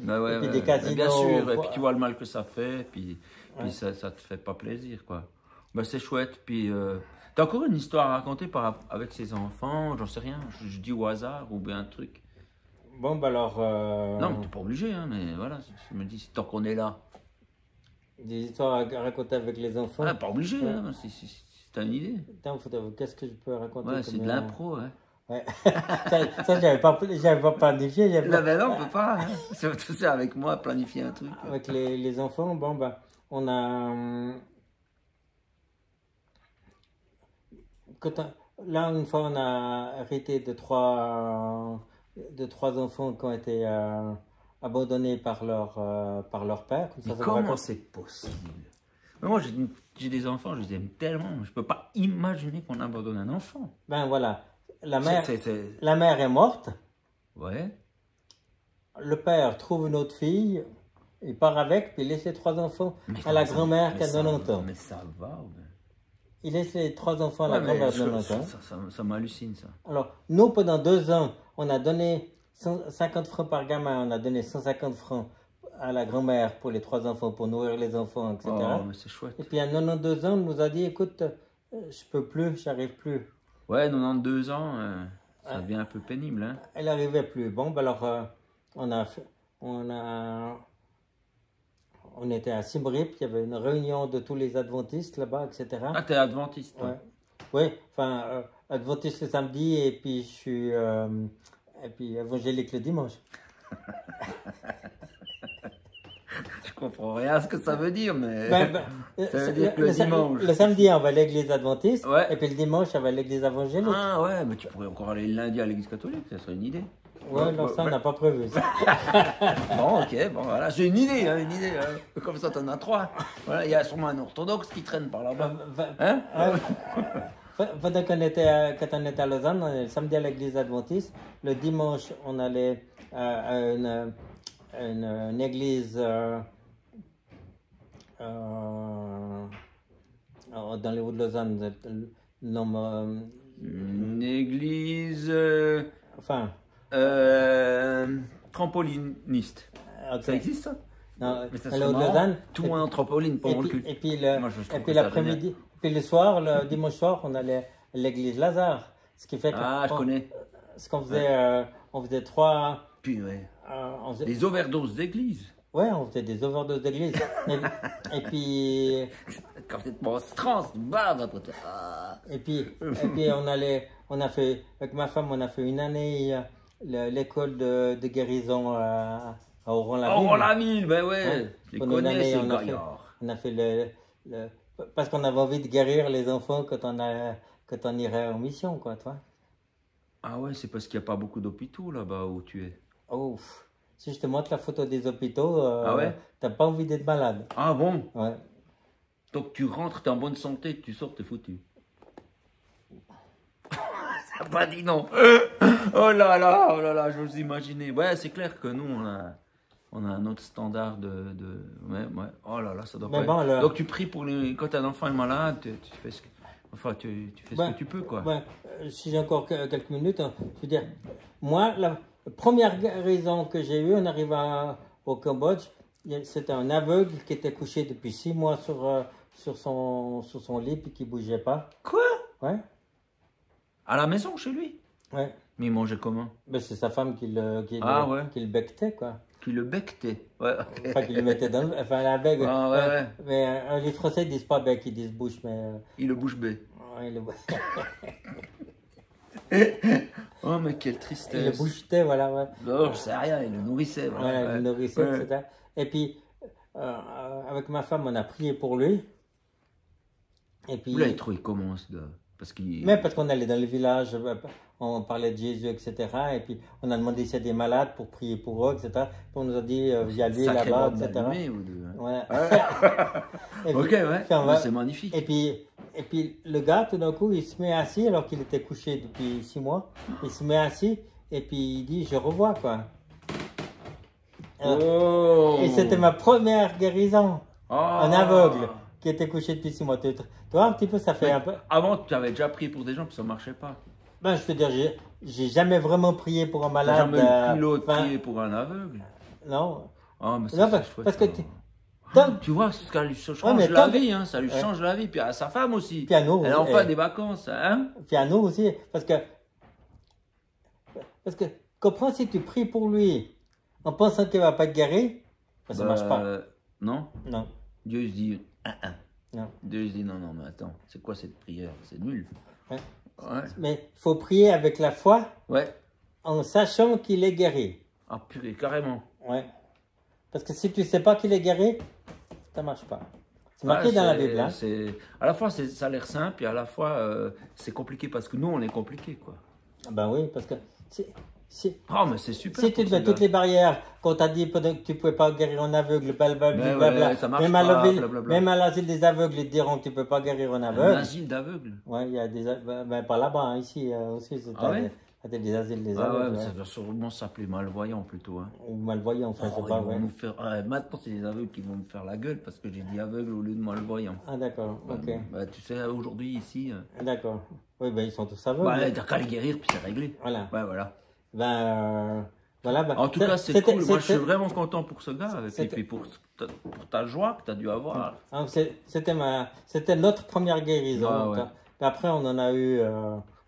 B: casinos.
A: Bien sûr, et puis tu vois le mal que ça fait, et puis ça te fait pas plaisir, quoi. C'est chouette, puis t'as encore une histoire à raconter avec ses enfants, j'en sais rien, je dis au hasard ou bien un truc.
B: Bon, alors...
A: Non, mais t'es pas obligé, hein, mais voilà, je me dis, tant qu'on est là.
B: Des histoires à raconter avec les enfants?
A: Pas obligé, hein, si t'as une idée.
B: Qu'est-ce que je peux raconter?
A: C'est de l'impro,
B: ça, j'avais pas planifié.
A: Non, on peut pas, hein. C'est avec moi, planifier un truc.
B: Avec les enfants, on a... Là, une fois, on a hérité de trois enfants qui ont été abandonnés par leur père.
A: Mais comment c'est possible? Moi, j'ai des enfants, je les aime tellement. Je ne peux pas imaginer qu'on abandonne un enfant.
B: Voilà. La mère est morte.
A: Ouais.
B: Le père trouve une autre fille il part avec, puis il laisse les 3 enfants à la grand-mère qui a 90 ans.
A: Mais ça va. Ouais.
B: Il laisse les 3 enfants à la grand-mère de 90 ans.
A: Ça m'hallucine, ça.
B: Alors, nous, pendant 2 ans, on a donné 150 francs par gamin, on a donné 150 francs à la grand-mère pour les 3 enfants, pour nourrir les enfants, etc.
A: Oh, mais c'est chouette.
B: Et puis à 92 ans, on nous a dit, écoute, je peux plus, j'arrive plus.
A: Ouais, 92 ans, ça devient un peu pénible, hein.
B: Elle n'arrivait plus. Bon, ben alors, on était à Simbrip, il y avait une réunion de tous les adventistes là-bas, etc.
A: Ah, t'es adventiste, toi.
B: Ouais. Oui, enfin, adventiste le samedi et puis je suis et puis évangélique le dimanche.
A: Je comprends rien à ce que ça veut dire, mais ça veut
B: le,
A: dire que le dimanche.
B: Le samedi, on va à l'église adventiste,
A: Ouais.
B: et puis le dimanche, on va à l'église évangélique.
A: Ah ouais, mais tu pourrais encore aller le lundi à l'église catholique, ça serait une idée.
B: Ouais, non, ça, on n'a pas prévu. Ça.
A: Bon, ok, bon, voilà, j'ai une idée, hein, une idée. Comme ça, t'en as 3. Voilà, il y a sûrement un orthodoxe qui traîne par là-bas. Hein?
B: Pendant qu'on était, quand on était à Lausanne, on allait le samedi à l'église adventiste. Le dimanche, on allait à une église dans les Hauts-de-Lausanne.
A: Une église
B: Enfin,
A: trampoliniste.
B: okay.
A: Ça existe, ça?
B: Non,
A: Mais ça
B: dans les
A: serait marrant.
B: Hauts-de-Lausanne.
A: Tout le monde en trampoline pendant le culte.
B: Et puis
A: Moi, je trouve
B: et
A: que
B: puis
A: ça
B: l'après-midi, puis le soir, le dimanche soir, on allait à l'église Lazare. Ce qui fait que
A: Ah, je connais.
B: Ce qu'on faisait, on faisait 3.
A: Puis, ouais.
B: On faisait,
A: Les overdoses d'église.
B: ouais, on faisait des overdoses d'église. et puis.
A: Quand t'es en trans, bam,
B: Et puis on a fait, avec ma femme, on a fait une année l'école de guérison à Oran-la-Ville.
A: Oran-la-Ville, ben ouais. Je les
B: Pendant une
A: connais,
B: année,
A: ces
B: on a fait parce qu'on avait envie de guérir les enfants quand on irait en mission, quoi, toi.
A: Ah ouais, c'est parce qu'il n'y a pas beaucoup d'hôpitaux là-bas où tu es.
B: Oh, si je te montre la photo des hôpitaux,
A: Ah ouais?
B: T'as pas envie d'être malade.
A: Ah bon?
B: Ouais.
A: Donc tu rentres, t'es en bonne santé, tu sors, t'es foutu. Ça n'a pas dit non. Oh là là, je vous imaginais. Ouais, c'est clair que nous, on a un autre standard ouais. Oh là là, ça doit
B: Mais
A: pas
B: bon,
A: être... Donc tu pries pour quand un enfant est malade, tu fais ce que... Enfin, tu fais ce que tu peux, quoi.
B: Ouais. Si j'ai encore quelques minutes, hein, je veux dire, moi, la première raison que j'ai eue en arrivant au Cambodge, c'était un aveugle qui était couché depuis 6 mois sur son lit et qui ne bougeait pas.
A: Quoi?
B: Ouais.
A: À la maison, chez lui?
B: Ouais.
A: Mais il mangeait comment?
B: Ben, c'est sa femme qui le becquetait, quoi.
A: Qui le becquetait? Ouais.
B: Enfin, qui le mettait dans le... Enfin, la bec.
A: Ah, ouais.
B: Mais les Français ils disent pas bec, ils disent bouche, mais...
A: Il le bouche bée.
B: Ouais,
A: Oh, mais quelle tristesse.
B: il le bouchetait, voilà, ouais.
A: Non, je sais rien, il le nourrissait.
B: Voilà, il le nourrissait, etc. Et puis, avec ma femme, on a prié pour lui. Et puis...
A: Vous l'avez trouvé comment, ce gars?
B: Mais parce qu'on allait dans le village, on parlait de Jésus, etc. Et puis, on a demandé s'il y a des malades pour prier pour eux, etc. Puis on nous a dit, il y a lui là-bas, etc. Ouais.
A: Ok, ouais. C'est magnifique.
B: Et puis, le gars, tout d'un coup, il se met assis, alors qu'il était couché depuis 6 mois. Il se met assis, et puis il dit, je revois, quoi. Et c'était ma première guérison. Un aveugle qui était couché depuis 6 mois. Tu vois, un petit peu, ça fait un peu...
A: Avant, tu avais déjà prié pour des gens, puis ça ne marchait pas.
B: Ben, je veux dire, j'ai jamais vraiment prié pour un malade.
A: Tu n'as jamais pris l'autre prier pour un aveugle?
B: Non.
A: Ah, mais
B: non,
A: c'est chouette.
B: parce que
A: tu vois, ça lui change la vie, hein, ça lui change la vie. Puis à sa femme aussi.
B: Puis à nous,
A: elle en fait des vacances, hein.
B: Puis à nous aussi, parce que comprends, si tu pries pour lui en pensant qu'il ne va pas être guéri, ben, ça ne marche pas.
A: Non.
B: Non.
A: Dieu se dit,
B: non.
A: Dieu se dit, non, mais attends, c'est quoi cette prière? C'est nul.
B: Ouais.
A: Ouais.
B: Mais il faut prier avec la foi,
A: ouais,
B: en sachant qu'il est guéri.
A: Ah purée, carrément.
B: Ouais. Parce que si tu ne sais pas qu'il est guéri, ça ne marche pas. C'est marqué dans la Bible. Hein.
A: À la fois, ça a l'air simple, et à la fois, c'est compliqué parce que nous, on est compliqué, quoi.
B: Ben oui, parce que...
A: Oh, mais c'est super.
B: Si tu te mets toutes les barrières, qu'on t'a dit que tu ne pouvais pas guérir un aveugle, blablabla,
A: ça marche
B: même à l'asile des aveugles, ils te diront que tu ne peux pas guérir un aveugle.
A: Un asile d'aveugles?
B: Oui, il y a des... Ben, pas là-bas, hein, ici aussi.
A: Ah ouais?
B: C'était des asiles des
A: Ah
B: aveugles,
A: ouais, ça
B: ouais.
A: doit sûrement s'appeler malvoyant plutôt. Hein.
B: Ou malvoyants, enfin, je
A: Oh,
B: sais
A: ils
B: pas,
A: vont
B: ouais.
A: nous faire... maintenant, c'est les aveugles qui vont me faire la gueule parce que j'ai dit aveugle au lieu de malvoyant.
B: Ah, d'accord, ok.
A: Bah, tu sais, aujourd'hui, ici,
B: D'accord. Oui, ben, ils sont tous
A: bah,
B: aveugles.
A: t'as qu'à les guérir, puis c'est réglé.
B: Voilà.
A: Ouais, voilà.
B: Ben, voilà, ben,
A: En tout cas, c'est cool. Moi, je suis
B: c'était-
A: vraiment content pour ce gars. Et
B: c'était-
A: puis pour ta joie que tu as dû avoir.
B: hein, c'était notre première guérison.
A: Ah ouais.
B: Mais après, on en a eu.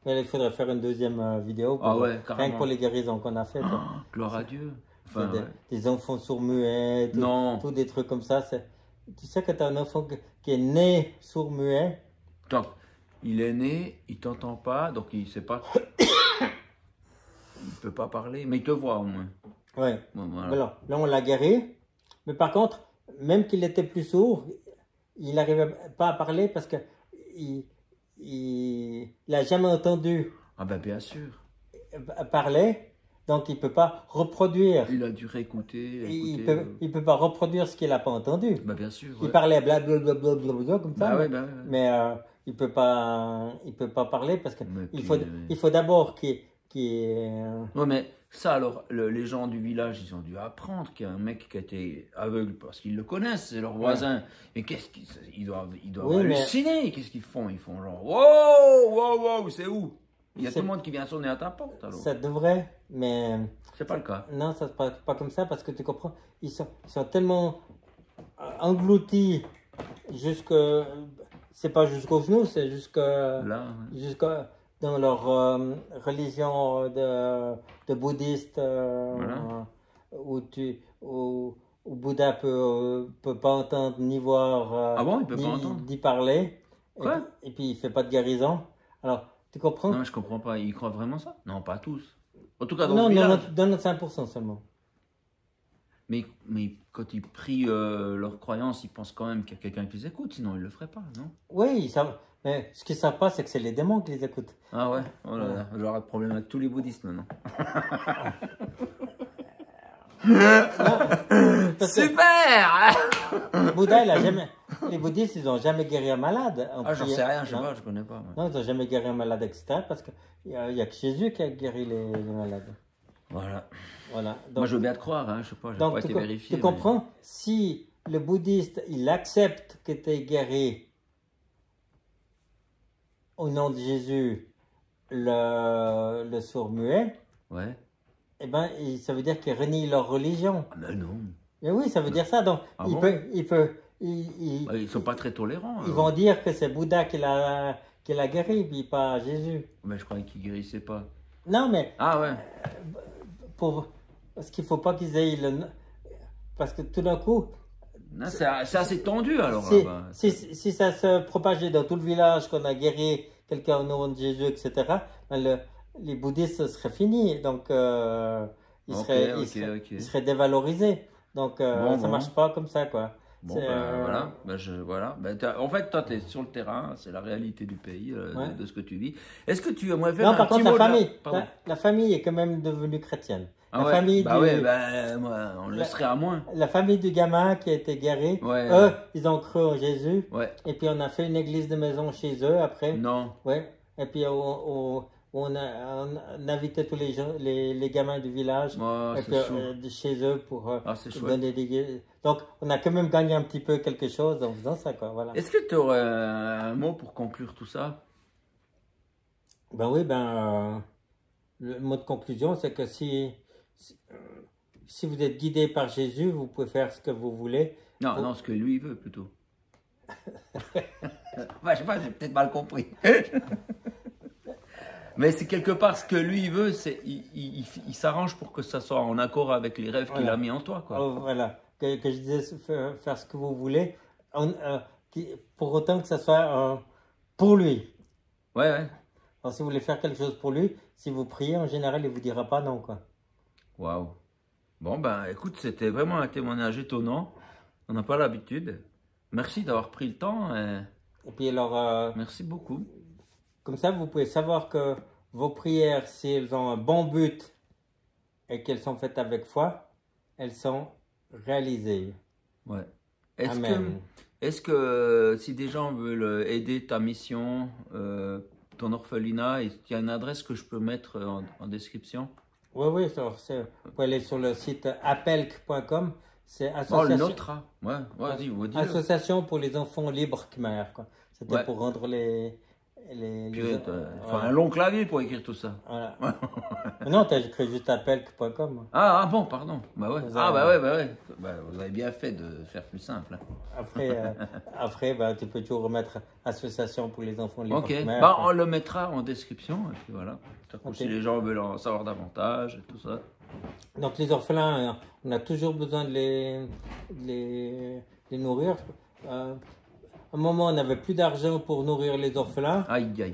B: Mais il faudrait faire une deuxième vidéo
A: Ah ouais,
B: rien
A: carrément.
B: que pour les guérisons qu'on a faites.
A: Gloire à Dieu.
B: C'est
A: Enfin, ouais.
B: des enfants sourds-muets,
A: Non.
B: tout des trucs comme ça. Tu sais que tu as un enfant qui est né sourd-muet.
A: Donc, il est né, il t'entend pas, donc il sait pas. Il peut pas parler, mais il te voit au moins.
B: Ouais.
A: Bon, voilà.
B: Alors, là, on l'a guéri. Mais par contre, même qu'il était plus sourd, il n'arrivait pas à parler parce que il n'a jamais entendu
A: Ah ben bien sûr.
B: parler. Donc, il ne peut pas reproduire.
A: Il a dû réécouter.
B: Il peut pas reproduire ce qu'il n'a pas entendu.
A: Bah bien sûr.
B: Il
A: Ouais.
B: parlait blablabla comme ça.
A: Bah ouais, bah ouais.
B: Mais il peut pas parler parce que
A: Mais
B: il
A: puis,
B: faut, il faut d'abord qu'il
A: Ouais, mais ça, alors, les gens du village, ils ont dû apprendre qu'il y a un mec qui a été aveugle parce qu'ils le connaissent, c'est leur voisin. Mais qu'est-ce qu'ils doivent
B: Oui, mais-
A: halluciner. Qu'est-ce qu'ils font? Ils font genre, wow, wow, wow, c'est où? Il y a
B: C'est-
A: tout le monde qui vient sonner à ta porte, alors.
B: ça devrait, mais
A: C'est pas le cas.
B: non, ça se passe pas comme ça parce que tu comprends, ils sont tellement engloutis jusque, c'est pas jusqu'aux genoux, c'est
A: Là, ouais.
B: jusqu'à dans leur religion de bouddhiste
A: Voilà.
B: où Bouddha peut pas entendre ni voir
A: Ah bon, il peut pas
B: ni,
A: entendre?
B: ni parler
A: Quoi?
B: et puis il fait pas de guérison. Alors tu comprends?
A: Non, je comprends pas. Ils croient vraiment ça? Non, pas tous. En tout cas, dans
B: Non,
A: ce village.
B: 95% seulement.
A: Mais quand ils prient leur croyance, ils pensent quand même qu'il y a quelqu'un qui les écoute, sinon ils le feraient pas, non?
B: Oui, ils savent. Mais ce qu'ils savent pas, c'est que c'est les démons qui les écoutent.
A: Ah ouais? Oh là là, j'aurai de problème avec tous les bouddhistes maintenant.
B: Parce que
A: Super!
B: Bouddha, les bouddhistes, ils n'ont jamais guéri un malade.
A: Ah, j'en sais rien, je sais
B: non.
A: pas, je connais pas. Ouais.
B: Non, ils n'ont jamais guéri un malade, etc. Parce qu'il n'y a que Jésus qui a guéri les malades.
A: Voilà.
B: Voilà.
A: Moi, je veux bien te croire, hein, je sais pas, j'ai pas été vérifié.
B: Tu comprends? Si le bouddhiste, il accepte que tu es guéri au nom de Jésus, le sourd-muet,
A: Ouais.
B: eh ben, ça veut dire qu'il renie leur religion.
A: Ah, mais non.
B: Mais oui, ça veut dire ça. Donc,
A: Ah
B: il
A: bon
B: peut,
A: Bah, ils sont pas très tolérants.
B: ils
A: alors.
B: vont dire que c'est Bouddha qui l'a guéri, puis pas Jésus.
A: Mais je croyais qu'ils guérissaient pas.
B: Non, mais
A: Ah ouais.
B: parce qu'il faut pas qu'ils aient parce que tout d'un coup,
A: Non, c'est assez tendu alors
B: si,
A: là-bas.
B: si ça se propageait dans tout le village qu'on a guéri quelqu'un au nom de Jésus, etc., ben les bouddhistes seraient finis. Donc, ils seraient dévalorisés. Donc,
A: Bon,
B: ça
A: bon.
B: marche pas comme ça, quoi.
A: Bon,
B: C'est,
A: voilà. Voilà. En fait, toi, tu es sur le terrain, c'est la réalité du pays,
B: Ouais.
A: de ce que tu vis. Est-ce que tu aimerais faire
B: Non,
A: un
B: par
A: petit
B: contre,
A: mot
B: la
A: de
B: famille,
A: Pardon.
B: la famille est quand même devenue chrétienne.
A: Ah
B: La
A: ouais.
B: famille
A: Bah
B: du,
A: ouais, bah, moi, on le serait à moins.
B: la famille du gamin qui a été guéri,
A: Ouais.
B: eux, ils ont cru en Jésus.
A: Ouais.
B: Et puis on a fait une église de maison chez eux après.
A: Non.
B: Ouais. Et puis on a invité tous les gens, les gamins du village
A: Oh,
B: et
A: c'est
B: puis,
A: chaud.
B: de chez eux pour
A: Ah, c'est chouette.
B: donner des. Donc on a quand même gagné un petit peu quelque chose en faisant ça, quoi. Voilà.
A: Est-ce que tu aurais un mot pour conclure tout ça?
B: Ben oui, le mot de conclusion, c'est que si vous êtes guidé par Jésus, vous pouvez faire ce que vous voulez.
A: Non, non, ce que lui veut plutôt. Enfin, je sais pas, j'ai peut-être mal compris. Mais c'est quelque part ce que lui veut, c'est il s'arrange pour que ça soit en accord avec les rêves qu'il
B: Voilà.
A: a mis en toi, quoi.
B: Voilà, que je disais faire ce que vous voulez, pour autant que ça soit pour lui.
A: Ouais, ouais.
B: Alors si vous voulez faire quelque chose pour lui, si vous priez, en général, il vous dira pas non, quoi.
A: Waouh. Bon, ben, écoute, c'était vraiment un témoignage étonnant. On n'a pas l'habitude. Merci d'avoir pris le temps.
B: Et puis alors,
A: Merci beaucoup.
B: comme ça, vous pouvez savoir que vos prières, si elles ont un bon but et qu'elles sont faites avec foi, elles sont réalisées.
A: Ouais.
B: Amen.
A: Est-ce que si des gens veulent aider ta mission, ton orphelinat, et il y a une adresse que je peux mettre en description.
B: Oui, oui, vous pouvez aller sur le site apelk.com. C'est
A: Oh, le
B: association,
A: nôtre, ouais, vas-y, dis-le.
B: association pour les enfants libres khmer, quoi. C'était
A: Ouais.
B: pour rendre les
A: Purée, faut
B: voilà.
A: un long clavier pour écrire tout ça.
B: Voilà. Non, t'as écrit juste apelk.com.
A: Ah bon, pardon. Bah ouais.
B: Vous
A: Ah
B: avez-
A: bah ouais. Bah, vous avez bien fait de faire plus simple, hein.
B: Après, tu peux toujours remettre association pour les enfants libres
A: Ok.
B: khmer.
A: Bah, on le mettra en description, et puis voilà.
B: Ok.
A: Si les gens veulent en savoir davantage et tout ça.
B: Donc les orphelins, on a toujours besoin de les nourrir. À un moment, on n'avait plus d'argent pour nourrir les orphelins.
A: Aïe.
B: Ouais.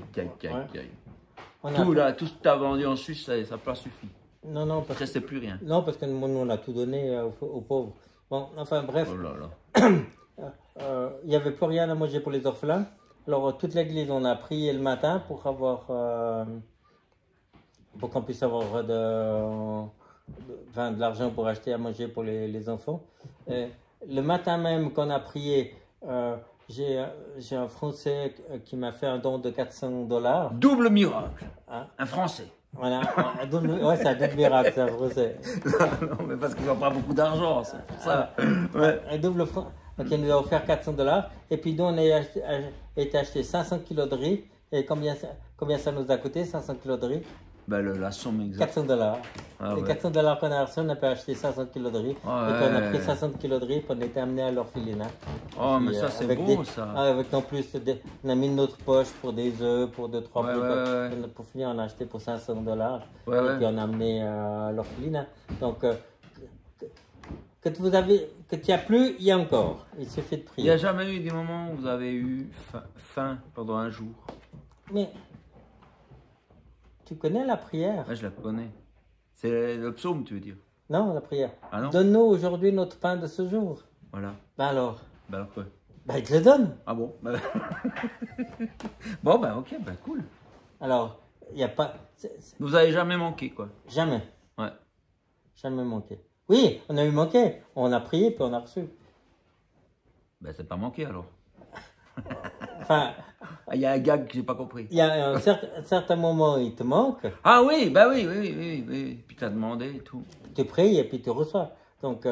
B: On a-
A: Tout là, tout ce que tu as vendu en Suisse, ça n'a pas suffi.
B: Non, non,
A: Ça, c'est plus rien.
B: non, parce que nous, on a tout donné aux pauvres. Bon, enfin bref,
A: Oh là là.
B: il n'y avait plus rien à manger pour les orphelins. Alors toute l'église, on a prié le matin pour avoir, pour qu'on puisse avoir de l'argent pour acheter à manger pour les enfants. Et le matin même qu'on a prié, j'ai un Français qui m'a fait un don de $400.
A: Double miracle.
B: Hein?
A: Un Français.
B: Voilà, ouais, c'est un double miracle, c'est un Français.
A: Non, mais parce qu'ils n'ont pas beaucoup d'argent, c'est pour ça. Ouais.
B: Un double franc. Donc, il nous a offert $400. Et puis, nous, on a été acheter 500 kilos de riz. Et combien ça nous a coûté, 500 kilos de riz?
A: Ben, la somme exacte.
B: $400.
A: Ah,
B: Les
A: ouais.
B: $400 qu'on a reçus, on a pu acheter 500 kilos de riz.
A: Ah,
B: et puis, on a
A: ouais.
B: pris 60 kilos de riz, puis on était amené à l'orphelinat.
A: Oh, mais
B: Puis,
A: ça, c'est
B: avec
A: beau, ça.
B: avec en plus, on a mis de notre poche pour des œufs, pour 2-3
A: Ouais,
B: trucs.
A: ouais.
B: Pour finir, on a acheté pour $500.
A: Ouais,
B: et
A: ouais.
B: puis, on a amené à l'orphelinat. Donc, que tu n'y a plus, il y a encore. Il suffit de
A: Il
B: prier.
A: n'y a jamais eu des moments où vous avez eu faim pendant un jour.
B: Mais tu connais la prière?
A: Ouais, je la connais. C'est le psaume, tu veux dire.
B: Non, la prière.
A: Ah non?
B: Donne-nous aujourd'hui notre pain de ce jour.
A: Voilà.
B: Ben alors,
A: Ben alors quoi?
B: ben il te le donne.
A: Ah bon? Bon, ben ok, ben cool.
B: Alors, il n'y a pas...
A: Vous avez jamais manqué, quoi.
B: Jamais,
A: Ouais.
B: jamais manqué. Oui, on a eu manqué. On a prié, puis on a reçu.
A: Ben c'est pas manqué, alors.
B: Enfin,
A: Ah, il y a un gag que j'ai pas compris.
B: il y a un certain moment, il te manque.
A: Ah oui, bah oui. Puis t'as demandé et tout.
B: Tu pries et puis tu reçois. Donc,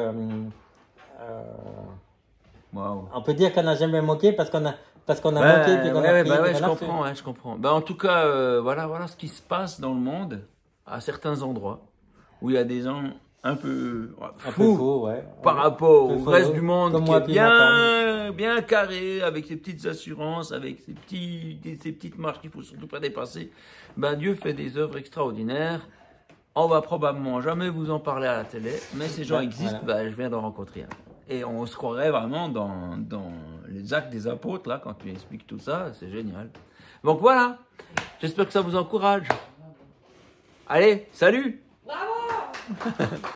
A: Waouh.
B: on peut dire qu'on n'a jamais manqué parce qu'on a
A: Ouais,
B: manqué puis qu'on a
A: ouais,
B: prié.
A: bah ouais,
B: puis
A: je
B: qu'on a reçu.
A: comprends, je comprends. Ben, en tout cas, voilà ce qui se passe dans le monde, à certains endroits, où il y a des gens un peu
B: Un peu
A: fous
B: faux, ouais.
A: par rapport
B: Un peu
A: au
B: faux,
A: reste du monde
B: comme
A: qui
B: moi
A: est
B: puis ma
A: bien carré, avec ses petites assurances, avec ses petites marches qu'il faut surtout pas dépasser. Ben, Dieu fait des œuvres extraordinaires. On va probablement jamais vous en parler à la télé, mais ces gens
B: Ouais,
A: existent,
B: voilà.
A: ben, je viens d'en rencontrer un. Et on se croirait vraiment dans les actes des apôtres, là, quand tu expliques tout ça, c'est génial. Donc voilà, j'espère que ça vous encourage. Allez, salut!